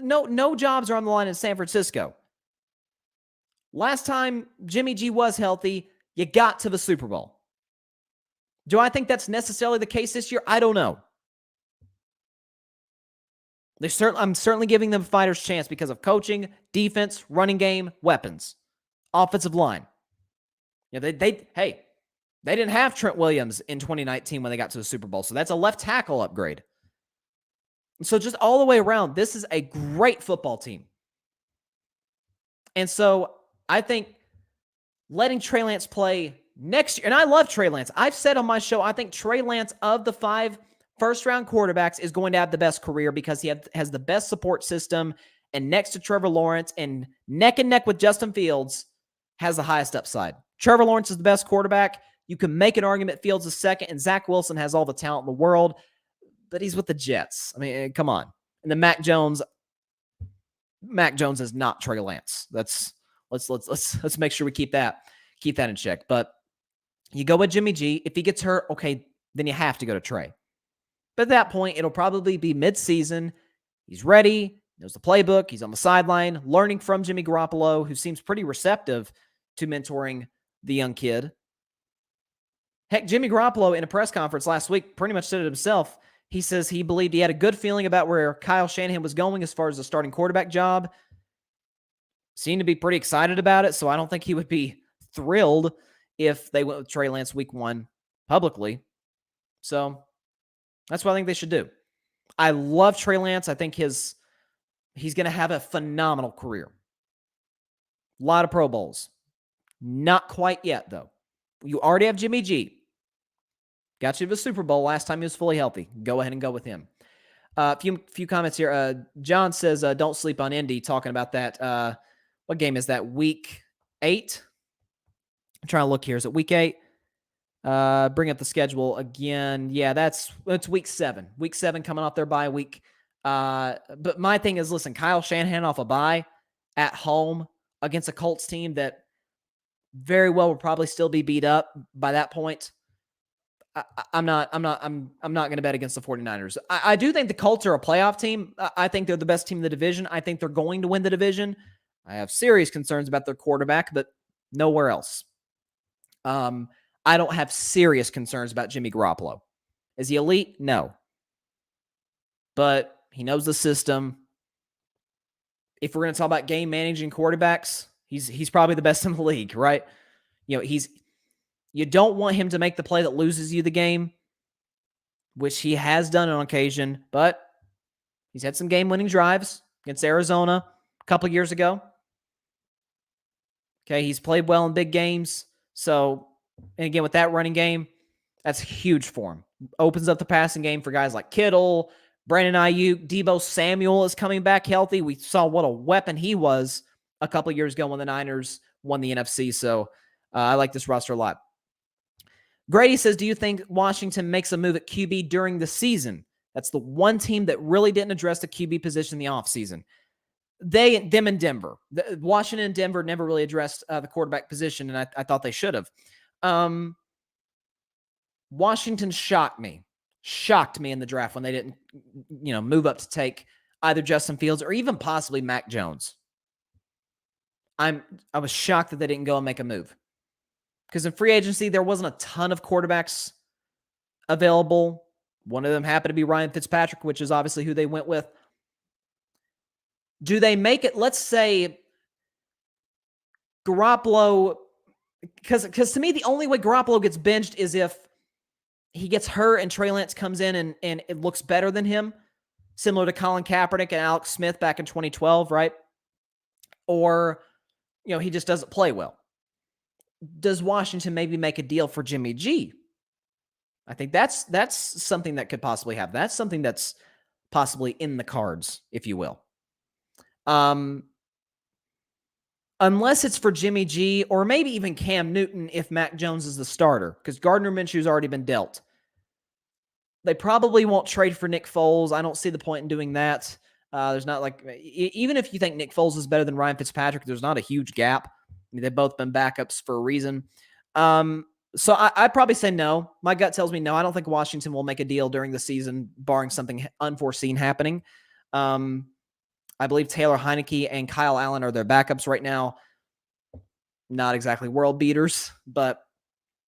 No jobs are on the line in San Francisco. Last time Jimmy G was healthy, you got to the Super Bowl. Do I think that's necessarily the case this year? I don't know. I'm certainly giving them a fighter's chance because of coaching, defense, running game, weapons, offensive line. Hey, They didn't have Trent Williams in 2019 when they got to the Super Bowl, so that's a left tackle upgrade. So just all the way around, this is a great football team. And so I think letting Trey Lance play next year, and I love Trey Lance. I've said on my show, I think Trey Lance of the 5 first-round quarterbacks is going to have the best career because he has the best support system, and next to Trevor Lawrence and neck with Justin Fields has the highest upside. Trevor Lawrence is the best quarterback. You can make an argument Fields is second, and Zach Wilson has all the talent in the world, but he's with the Jets. I mean, come on. And then Mac Jones is not Trey Lance. Let's make sure we keep that in check. But you go with Jimmy G. If he gets hurt, okay, then you have to go to Trey. But at that point, it'll probably be mid-season. He's ready, knows the playbook, he's on the sideline, learning from Jimmy Garoppolo, who seems pretty receptive to mentoring the young kid. Heck, Jimmy Garoppolo in a press conference last week pretty much said it himself. He says he believed he had a good feeling about where Kyle Shanahan was going as far as the starting quarterback job. Seemed to be pretty excited about it, so I don't think he would be thrilled if they went with Trey Lance week 1 publicly. So that's what I think they should do. I love Trey Lance. I think he's going to have a phenomenal career. A lot of Pro Bowls. Not quite yet, though. You already have Jimmy G. Got you to the Super Bowl last time he was fully healthy. Go ahead and go with him. Few comments here. John says, don't sleep on Indy, talking about that. What game is that? Week 8? I'm trying to look here. Is it week 8? Bring up the schedule again. Yeah, it's week 7. Week 7 coming off their bye week. But my thing is, listen, Kyle Shanahan off a bye at home against a Colts team that very well will probably still be beat up by that point. I'm not going to bet against the 49ers. I do think the Colts are a playoff team. I think they're the best team in the division. I think they're going to win the division. I have serious concerns about their quarterback, but nowhere else. I don't have serious concerns about Jimmy Garoppolo. Is he elite? No. But he knows the system. If we're going to talk about game managing quarterbacks, he's probably the best in the league, right? You know, you don't want him to make the play that loses you the game, which he has done on occasion, but he's had some game-winning drives against Arizona a couple of years ago. Okay, he's played well in big games. So, and again, with that running game, that's huge for him. Opens up the passing game for guys like Kittle, Brandon Ayuk, Deebo Samuel is coming back healthy. We saw what a weapon he was a couple of years ago when the Niners won the NFC. So, I like this roster a lot. Grady says, do you think Washington makes a move at QB during the season? That's the one team that really didn't address the QB position in the offseason. Them and Denver. Washington and Denver never really addressed the quarterback position, and I thought they should have. Washington shocked me in the draft when they didn't, move up to take either Justin Fields or even possibly Mac Jones. I was shocked that they didn't go and make a move. Because in free agency, there wasn't a ton of quarterbacks available. One of them happened to be Ryan Fitzpatrick, which is obviously who they went with. Do they make it? Let's say Garoppolo, because to me, the only way Garoppolo gets benched is if he gets hurt and Trey Lance comes in and it looks better than him, similar to Colin Kaepernick and Alex Smith back in 2012, right? Or, he just doesn't play well. Does Washington maybe make a deal for Jimmy G? I think that's something that could possibly happen. That's something that's possibly in the cards, if you will. Unless it's for Jimmy G or maybe even Cam Newton if Mac Jones is the starter, because Gardner Minshew's already been dealt. They probably won't trade for Nick Foles. I don't see the point in doing that. There's not even if you think Nick Foles is better than Ryan Fitzpatrick, there's not a huge gap. I mean, they've both been backups for a reason. So I'd probably say no. My gut tells me no. I don't think Washington will make a deal during the season, barring something unforeseen happening. I believe Taylor Heineke and Kyle Allen are their backups right now. Not exactly world beaters, but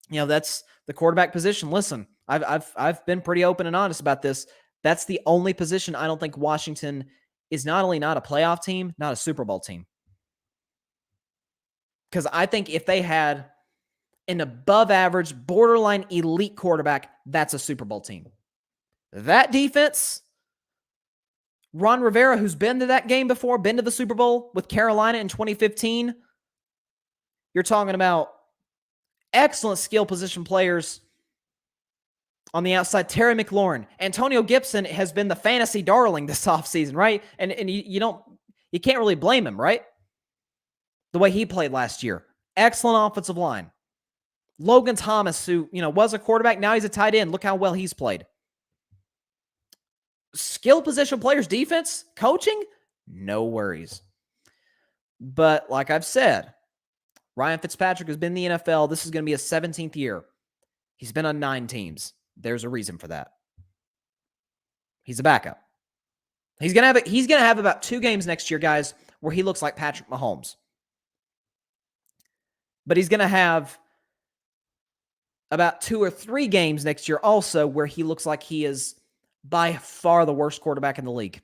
that's the quarterback position. Listen, I've been pretty open and honest about this. That's the only position I don't think Washington is not only not a playoff team, not a Super Bowl team. Because I think if they had an above average, borderline elite quarterback, that's a Super Bowl team. That defense, Ron Rivera, who's been to that game before, been to the Super Bowl with Carolina in 2015, you're talking about excellent skill position players on the outside. Terry McLaurin. Antonio Gibson has been the fantasy darling this offseason, right? And you can't really blame him, right? The way he played last year. Excellent offensive line. Logan Thomas, who, was a quarterback, now he's a tight end. Look how well he's played. Skill position players, defense, coaching, no worries. But like I've said, Ryan Fitzpatrick has been in the NFL. This is going to be his 17th year. He's been on 9 teams. There's a reason for that. He's a backup. He's going to have about 2 games next year, guys, where he looks like Patrick Mahomes. But he's going to have about 2 or 3 games next year also where he looks like he is by far the worst quarterback in the league.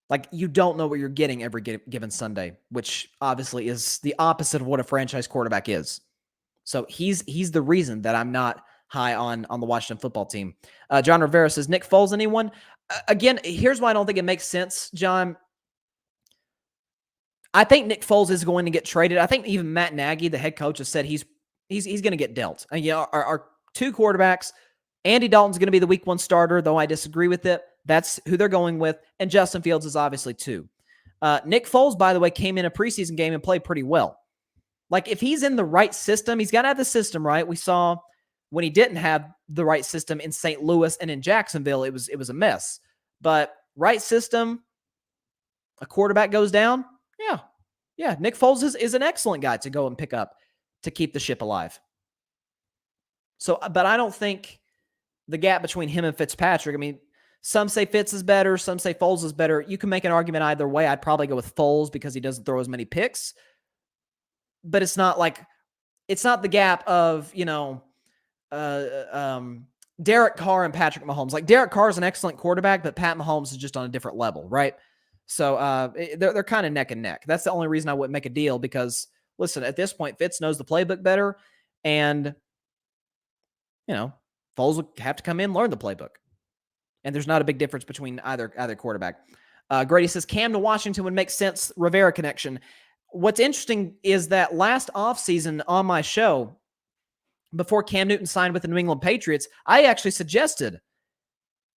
Like, you don't know what you're getting every given Sunday, which obviously is the opposite of what a franchise quarterback is. So he's the reason that I'm not high on the Washington football team. John Rivera says, Nick Foles, anyone? Again, here's why I don't think it makes sense, John. I think Nick Foles is going to get traded. I think even Matt Nagy, the head coach, has said he's going to get dealt. And our 2 quarterbacks, Andy Dalton's going to be the week 1 starter, though I disagree with it. That's who they're going with. And Justin Fields is obviously 2. Nick Foles, by the way, came in a preseason game and played pretty well. Like, if he's in the right system, he's got to have the system right. We saw when he didn't have the right system in St. Louis and in Jacksonville, it was a mess. But right system, a quarterback goes down, yeah. Nick Foles is an excellent guy to go and pick up to keep the ship alive. So, but I don't think the gap between him and Fitzpatrick, I mean, some say Fitz is better, some say Foles is better. You can make an argument either way. I'd probably go with Foles because he doesn't throw as many picks. But it's not the gap of, Derek Carr and Patrick Mahomes. Like, Derek Carr is an excellent quarterback, but Pat Mahomes is just on a different level, right? So they're kind of neck and neck. That's the only reason I wouldn't make a deal because, listen, at this point, Fitz knows the playbook better, and, Foles would have to come in, learn the playbook. And there's not a big difference between either quarterback. Grady says, Cam to Washington would make sense, Rivera connection. What's interesting is that last offseason on my show, before Cam Newton signed with the New England Patriots, I actually suggested,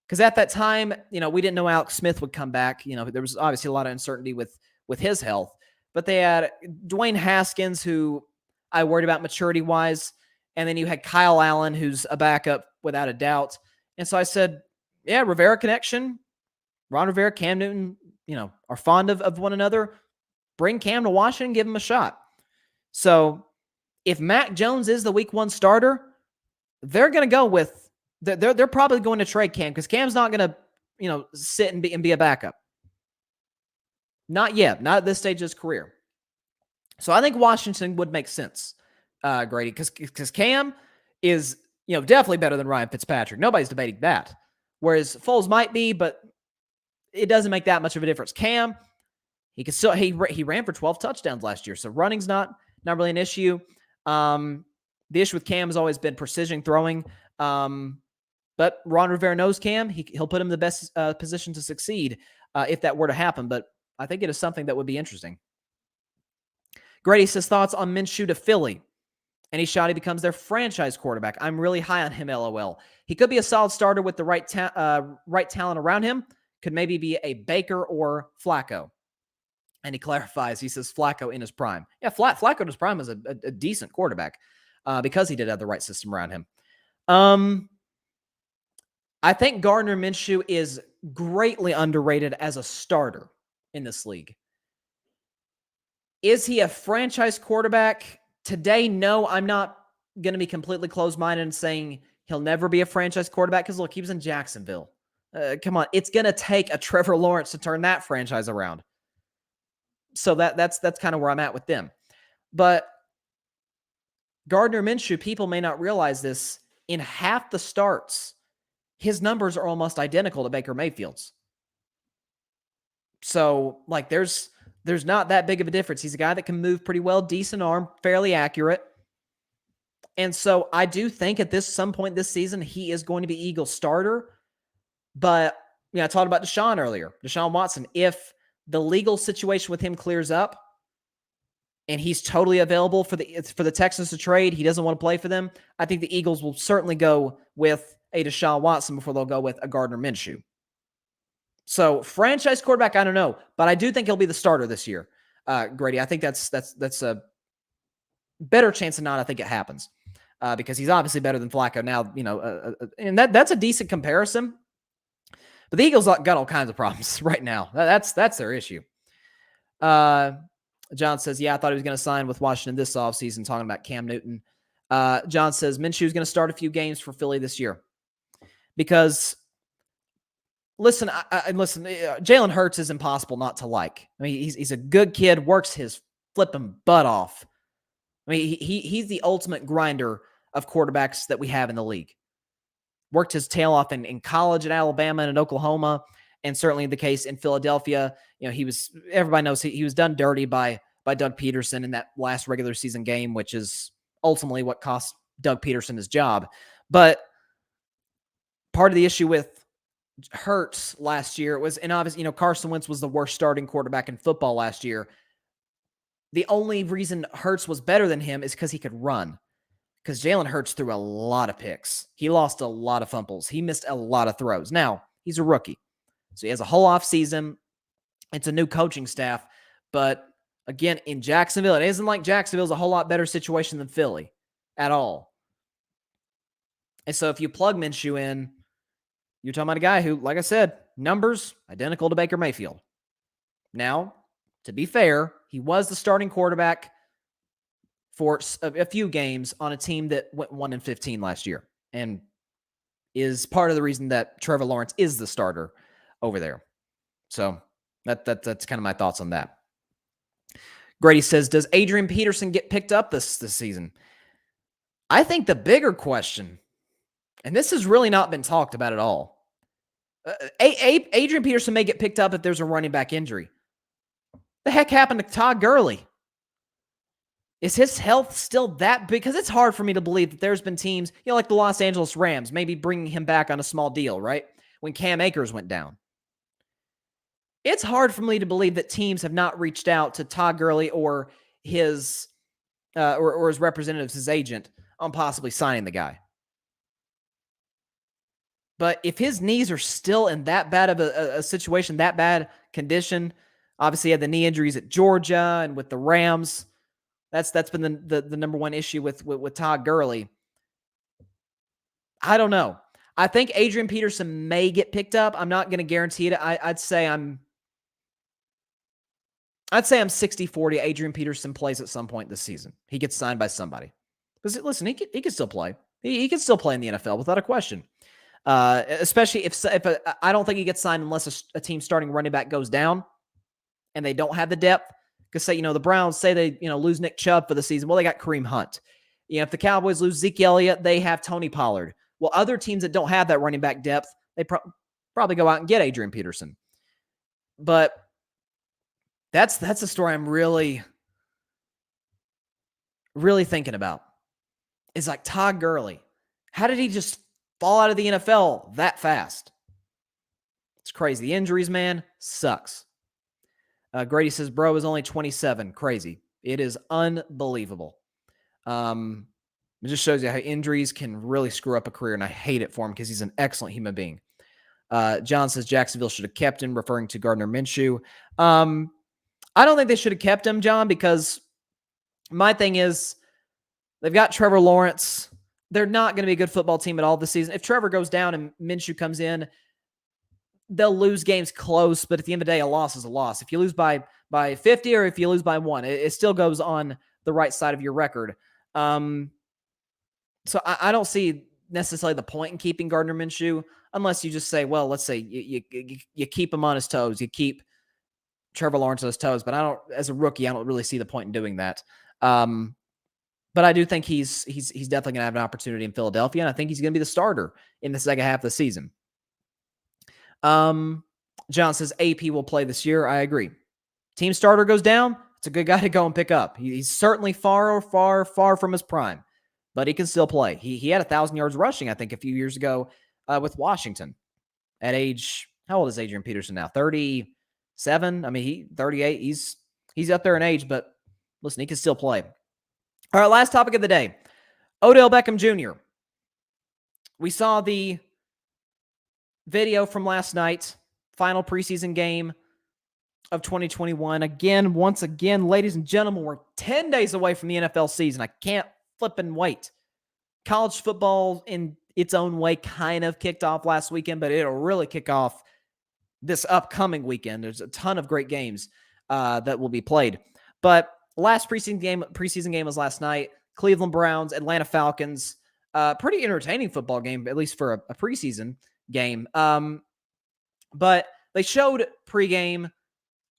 because at that time, we didn't know Alex Smith would come back. There was obviously a lot of uncertainty with his health. But they had Dwayne Haskins, who I worried about maturity-wise, and then you had Kyle Allen, who's a backup without a doubt. And so I said, yeah, Rivera connection. Ron Rivera, Cam Newton, are fond of one another. Bring Cam to Washington, give him a shot. So if Mac Jones is the week 1 starter, they're going to go with they're probably going to trade Cam because Cam's not going to sit and be a backup. Not yet, not at this stage of his career. So I think Washington would make sense, Grady, because Cam is definitely better than Ryan Fitzpatrick. Nobody's debating that. Whereas Foles might be, but it doesn't make that much of a difference. Cam, he can still he ran for 12 touchdowns last year, so running's not really an issue. The issue with Cam has always been precision throwing. But Ron Rivera knows Cam. He'll put him in the best position to succeed if that were to happen. But I think it is something that would be interesting. Grady says, thoughts on Minshew to Philly. Any shot he becomes their franchise quarterback. I'm really high on him, LOL. He could be a solid starter with the right talent around him. Could maybe be a Baker or Flacco. And he clarifies, he says Flacco in his prime. Yeah, Flacco in his prime is a decent quarterback because he did have the right system around him. I think Gardner Minshew is greatly underrated as a starter in this league. Is he a franchise quarterback? Today, no, I'm not going to be completely closed-minded and saying he'll never be a franchise quarterback because, look, he was in Jacksonville. Come on, it's going to take a Trevor Lawrence to turn that franchise around. So that's kind of where I'm at with them. But Gardner Minshew, people may not realize this, in half the starts, his numbers are almost identical to Baker Mayfield's. So, there's There's not that big of a difference. He's a guy that can move pretty well, decent arm, fairly accurate. And so I do think at some point this season, he is going to be Eagles starter. But I talked about Deshaun earlier, Deshaun Watson. If the legal situation with him clears up and he's totally available for the Texans to trade, he doesn't want to play for them, I think the Eagles will certainly go with a Deshaun Watson before they'll go with a Gardner Minshew. So franchise quarterback, I don't know, but I do think he'll be the starter this year. Grady, I think that's a better chance than not. I think it happens because he's obviously better than Flacco now. And that's a decent comparison. But the Eagles got all kinds of problems right now. That's their issue. John says, yeah, I thought he was going to sign with Washington this offseason, talking about Cam Newton. John says, Minshew is going to start a few games for Philly this year. Because, listen, Jalen Hurts is impossible not to like. I mean, he's a good kid, works his flipping butt off. I mean, he's the ultimate grinder of quarterbacks that we have in the league. Worked his tail off in college at Alabama and at Oklahoma, and certainly the case in Philadelphia. Everybody knows he was done dirty by Doug Peterson in that last regular season game, which is ultimately what cost Doug Peterson his job. But part of the issue with Hurts last year was, and obviously, Carson Wentz was the worst starting quarterback in football last year. The only reason Hurts was better than him is because he could run. Because Jalen Hurts threw a lot of picks. He lost a lot of fumbles. He missed a lot of throws. Now, he's a rookie, so he has a whole off season. It's a new coaching staff. But again, in Jacksonville, it isn't like Jacksonville's a whole lot better situation than Philly at all. And so if you plug Minshew in, you're talking about a guy who, like I said, numbers identical to Baker Mayfield. Now, to be fair, he was the starting quarterback for a few games on a team that went 1-15 last year, and is part of the reason that Trevor Lawrence is the starter over there. So that's kind of my thoughts on that. Grady says, does Adrian Peterson get picked up this season? I think the bigger question, and this has really not been talked about at all, Adrian Peterson may get picked up if there's a running back injury. The heck happened to Todd Gurley? Is his health still that big? Because it's hard for me to believe that there's been teams, like the Los Angeles Rams, maybe bringing him back on a small deal, right? When Cam Akers went down. It's hard for me to believe that teams have not reached out to Todd Gurley or his representatives, his agent, on possibly signing the guy. But if his knees are still in that bad of a situation, that bad condition, obviously he had the knee injuries at Georgia and with the Rams. That's been the number one issue with Todd Gurley. I don't know. I think Adrian Peterson may get picked up. I'm not going to guarantee it. I'd say I'm 60-40. Adrian Peterson plays at some point this season. He gets signed by somebody. Because listen, he can still play. He can still play in the NFL without a question. Especially if I don't think he gets signed unless a team starting running back goes down and they don't have the depth. Because say, the Browns say they, lose Nick Chubb for the season. Well, they got Kareem Hunt. If the Cowboys lose Zeke Elliott, they have Tony Pollard. Well, other teams that don't have that running back depth, they probably go out and get Adrian Peterson. But that's the story I'm really, really thinking about. Is like Todd Gurley. How did he just fall out of the NFL that fast? It's crazy. The injuries, man, sucks. Grady says, bro is only 27. Crazy. It is unbelievable. It just shows you how injuries can really screw up a career, and I hate it for him because he's an excellent human being. John says Jacksonville should have kept him, referring to Gardner Minshew. I don't think they should have kept him, John, because my thing is they've got Trevor Lawrence. They're not going to be a good football team at all this season. If Trevor goes down and Minshew comes in, they'll lose games close, but at the end of the day, a loss is a loss. If you lose by 50 or if you lose by 1, it still goes on the right side of your record. So I don't see necessarily the point in keeping Gardner Minshew unless you just say, well, let's say you keep him on his toes. You keep Trevor Lawrence on his toes. But as a rookie, I don't really see the point in doing that. But I do think he's definitely going to have an opportunity in Philadelphia, and I think he's going to be the starter in the second half of the season. John says AP will play this year. I agree. Team starter goes down, it's a good guy to go and pick up. He's certainly far from his prime, but he can still play. He had 1,000 yards rushing, I think, a few years ago with Washington at age, how old is Adrian Peterson now? 37? I mean, 38. He's up there in age, but listen, he can still play. All right, last topic of the day. Odell Beckham Jr. We saw the video from last night, final preseason game of 2021. Once again, ladies and gentlemen, we're 10 days away from the NFL season. I can't flip and wait. College football in its own way kind of kicked off last weekend, but it'll really kick off this upcoming weekend. There's a ton of great games that will be played. But last preseason game was last night. Cleveland Browns, Atlanta Falcons. Pretty entertaining football game, at least for a preseason game. But they showed pregame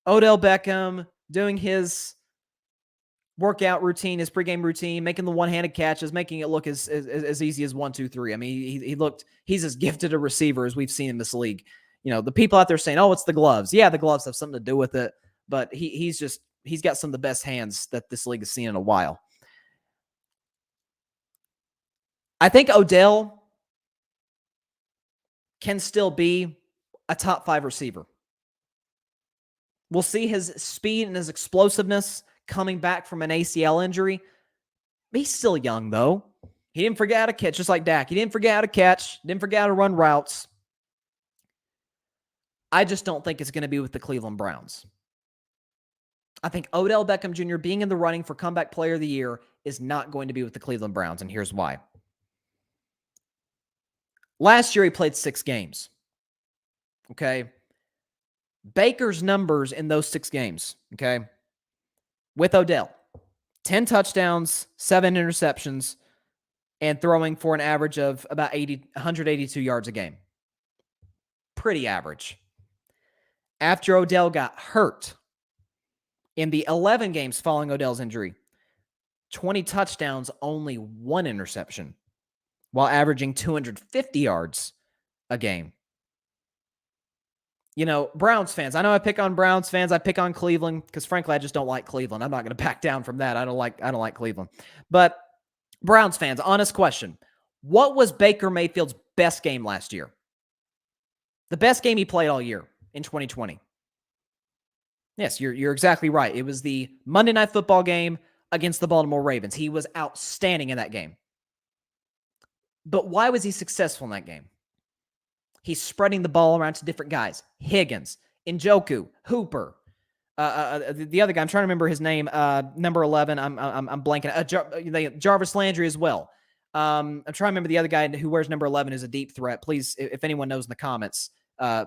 Odell Beckham doing his workout routine, his pregame routine, making the one-handed catches, making it look as easy as 1, 2, 3. I mean, he's as gifted a receiver as we've seen in this league. You know, the people out there saying, "Oh, it's the gloves." Yeah, the gloves have something to do with it, but he's got some of the best hands that this league has seen in a while. I think Odell can still be a top 5 receiver. We'll see his speed and his explosiveness coming back from an ACL injury. He's still young, though. He didn't forget how to catch, just like Dak. He didn't forget how to catch, didn't forget how to run routes. I just don't think it's going to be with the Cleveland Browns. I think Odell Beckham Jr. being in the running for Comeback Player of the Year is not going to be with the Cleveland Browns, and here's why. Last year, he played 6 games. Okay? Baker's numbers in those 6 games, okay, with Odell, 10 touchdowns, 7 interceptions, and throwing for an average of about 182 yards a game. Pretty average. After Odell got hurt, in the 11 games following Odell's injury, 20 touchdowns, only 1 interception, while averaging 250 yards a game. You know, Browns fans, I know I pick on Browns fans. I pick on Cleveland because, frankly, I just don't like Cleveland. I'm not going to back down from that. I don't like Cleveland. But Browns fans, honest question. What was Baker Mayfield's best game last year? The best game he played all year in 2020. Yes, you're exactly right. It was the Monday Night Football game against the Baltimore Ravens. He was outstanding in that game. But why was he successful in that game? He's spreading the ball around to different guys. Higgins, Njoku, Hooper, the other guy, I'm trying to remember his name, number 11, I'm blanking. Jarvis Landry as well. I'm trying to remember the other guy who wears number 11 who's a deep threat. Please, if anyone knows in the comments,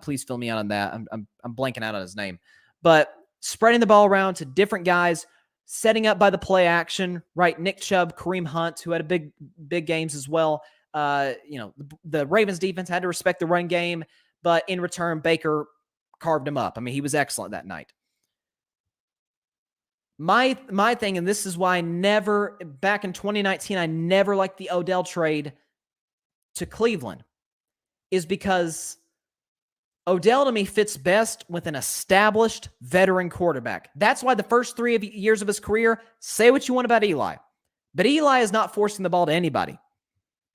please fill me in on that. I'm blanking out on his name. But spreading the ball around to different guys, setting up by the play action, right? Nick Chubb, Kareem Hunt, who had big games as well. The Ravens defense had to respect the run game, but in return, Baker carved him up. I mean, he was excellent that night. My thing, and this is why back in 2019, I never liked the Odell trade to Cleveland, is because Odell to me fits best with an established veteran quarterback. That's why the first 3 years of his career, say what you want about Eli, but Eli is not forcing the ball to anybody.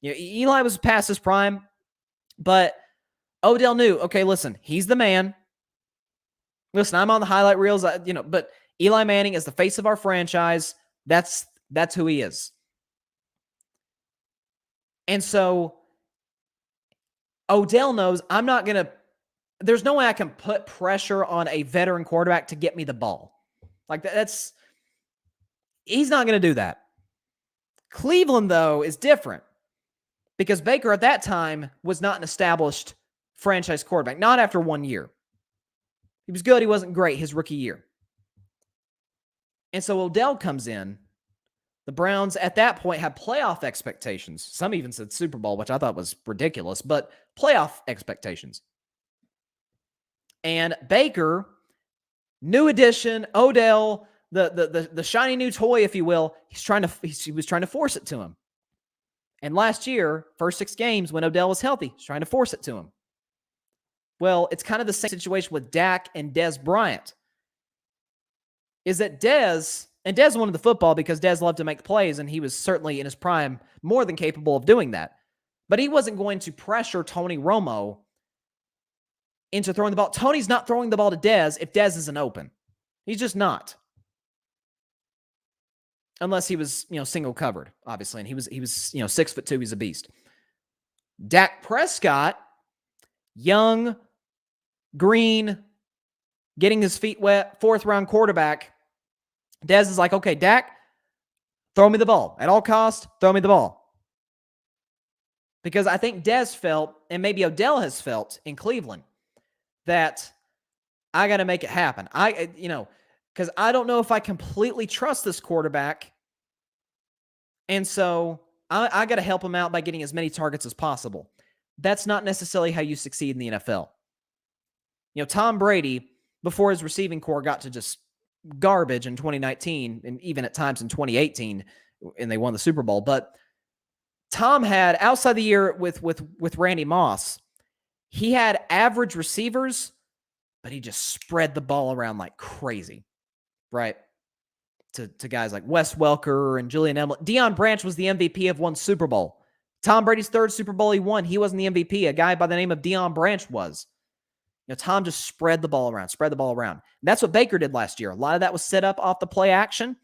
You know, Eli was past his prime, but Odell knew, okay, listen, he's the man. Listen, I'm on the highlight reels, but Eli Manning is the face of our franchise. That's who he is. And so Odell knows there's no way I can put pressure on a veteran quarterback to get me the ball. Like he's not going to do that. Cleveland, though, is different. Because Baker at that time was not an established franchise quarterback, not after 1 year. He was good. He wasn't great his rookie year. And so Odell comes in. The Browns at that point had playoff expectations. Some even said Super Bowl, which I thought was ridiculous, but playoff expectations. And Baker, new addition, Odell, the shiny new toy, if you will, he was trying to force it to him. And last year, first 6 games when Odell was healthy, he's trying to force it to him. Well, it's kind of the same situation with Dak and Dez Bryant. is that Dez wanted the football because Dez loved to make plays, and he was certainly in his prime more than capable of doing that. But he wasn't going to pressure Tony Romo into throwing the ball. Tony's not throwing the ball to Dez if Dez isn't open. He's just not. Unless he was, single covered, obviously. And he was, 6'2", he's a beast. Dak Prescott, young, green, getting his feet wet, 4th-round quarterback. Dez is like, okay, Dak, throw me the ball. At all costs, throw me the ball. Because I think Dez felt, and maybe Odell has felt in Cleveland, that I got to make it happen. Because I don't know if I completely trust this quarterback. And so I got to help him out by getting as many targets as possible. That's not necessarily how you succeed in the NFL. Tom Brady, before his receiving core got to just garbage in 2019, and even at times in 2018, and they won the Super Bowl. But Tom had, outside the year with Randy Moss, he had average receivers, but he just spread the ball around like crazy, right? To guys like Wes Welker and Julian Edelman. Deion Branch was the MVP of one Super Bowl. Tom Brady's 3rd Super Bowl he won, he wasn't the MVP. A guy by the name of Deion Branch was. Tom just spread the ball around. And that's what Baker did last year. A lot of that was set up off the play action,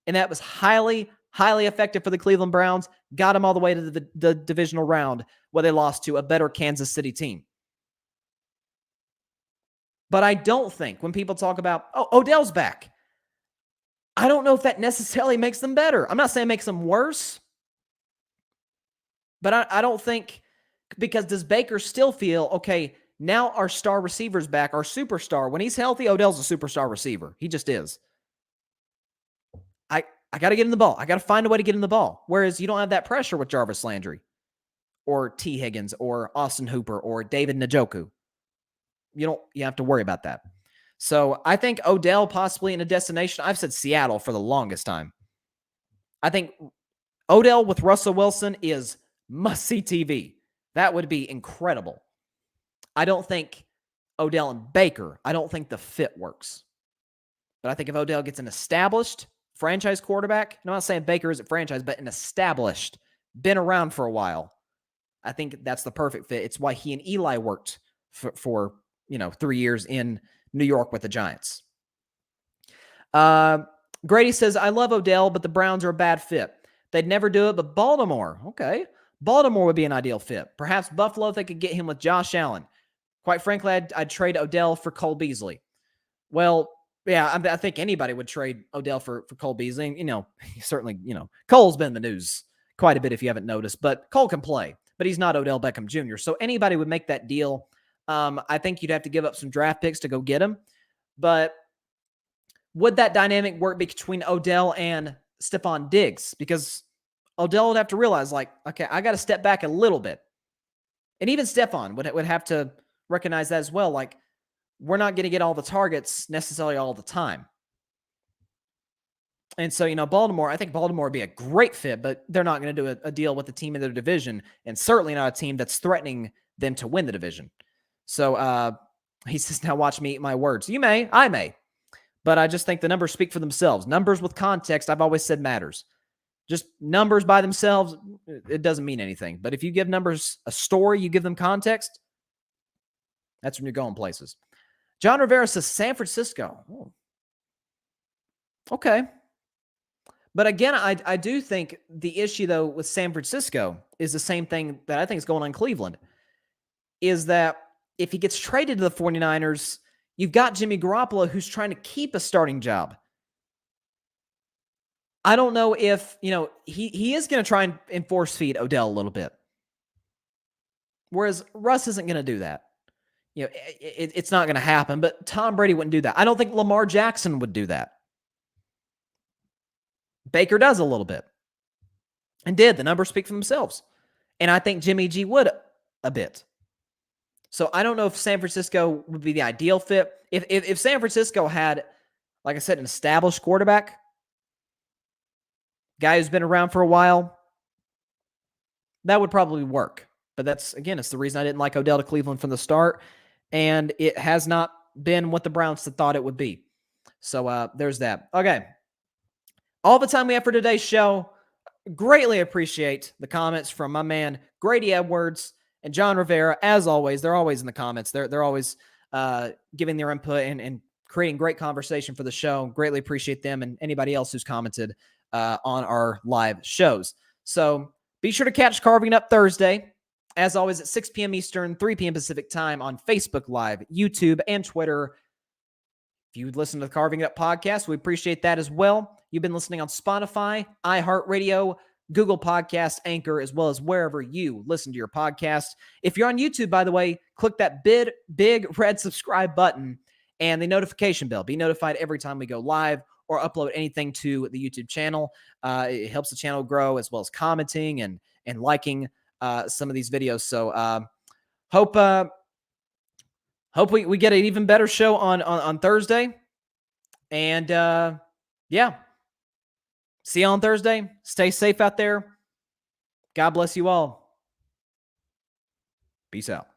and that was highly, highly effective for the Cleveland Browns. Got them all the way to the divisional round, where they lost to a better Kansas City team. But I don't think when people talk about, Odell's back, I don't know if that necessarily makes them better. I'm not saying it makes them worse, but I don't think, because does Baker still feel, okay, now our star receiver's back, our superstar. When he's healthy, Odell's a superstar receiver. He just is. I got to get him the ball. I got to find a way to get him the ball. Whereas you don't have that pressure with Jarvis Landry or T. Higgins or Austin Hooper or David Njoku. You have to worry about that. So I think Odell possibly in a destination. I've said Seattle for the longest time. I think Odell with Russell Wilson is must-see TV. That would be incredible. I don't think Odell and Baker, I don't think the fit works. But I think if Odell gets an established franchise quarterback, I'm not saying Baker isn't franchise, but an established, been around for a while, I think that's the perfect fit. It's why he and Eli worked for 3 years in New York with the Giants. Grady says, I love Odell, but the Browns are a bad fit. They'd never do it, but Baltimore. Okay. Baltimore would be an ideal fit. Perhaps Buffalo, if they could get him with Josh Allen. Quite frankly, I'd trade Odell for Cole Beasley. Well, yeah, I think anybody would trade Odell for Cole Beasley. Certainly, Cole's been in the news quite a bit if you haven't noticed, but Cole can play, but he's not Odell Beckham Jr. So anybody would make that deal. I think you'd have to give up some draft picks to go get him. But would that dynamic work between Odell and Stephon Diggs? Because Odell would have to realize, okay, I got to step back a little bit. And even Stephon would have to recognize that as well. We're not going to get all the targets necessarily all the time. And so, Baltimore, I think Baltimore would be a great fit, but they're not going to do a deal with the team in their division, and certainly not a team that's threatening them to win the division. So he says, now watch me eat my words. You may, I may, but I just think the numbers speak for themselves. Numbers with context, I've always said, matters. Just numbers by themselves, it doesn't mean anything. But if you give numbers a story, you give them context, that's when you're going places. John Rivera says San Francisco. Oh. Okay. But again, I do think the issue, though, with San Francisco is the same thing that I think is going on in Cleveland, is that if he gets traded to the 49ers, you've got Jimmy Garoppolo who's trying to keep a starting job. I don't know if, he is going to try and enforce feed Odell a little bit. Whereas Russ isn't going to do that. It's not going to happen, but Tom Brady wouldn't do that. I don't think Lamar Jackson would do that. Baker does a little bit. And did. The numbers speak for themselves. And I think Jimmy G would a bit. So I don't know if San Francisco would be the ideal fit. If San Francisco had, like I said, an established quarterback, guy who's been around for a while, that would probably work. But that's, again, it's the reason I didn't like Odell to Cleveland from the start. And it has not been what the Browns had thought it would be. So there's that. Okay. All the time we have for today's show. Greatly appreciate the comments from my man Grady Edwards and John Rivera. As always, they're always in the comments. They're always giving their input and creating great conversation for the show. Greatly appreciate them and anybody else who's commented on our live shows. So be sure to catch Carving It Up Thursday, as always, at 6 p.m. Eastern, 3 p.m. Pacific time on Facebook Live, YouTube, and Twitter. If you would listen to the Carving It Up podcast, we appreciate that as well. You've been listening on Spotify, iHeartRadio, Google Podcasts, Anchor, as well as wherever you listen to your podcast. If you're on YouTube, by the way, click that big red subscribe button and the notification bell. Be notified every time we go live or upload anything to the YouTube channel. It helps the channel grow, as well as commenting and liking some of these videos. So hope we get an even better show on Thursday. And yeah, see you on Thursday. Stay safe out there. God bless you all. Peace out.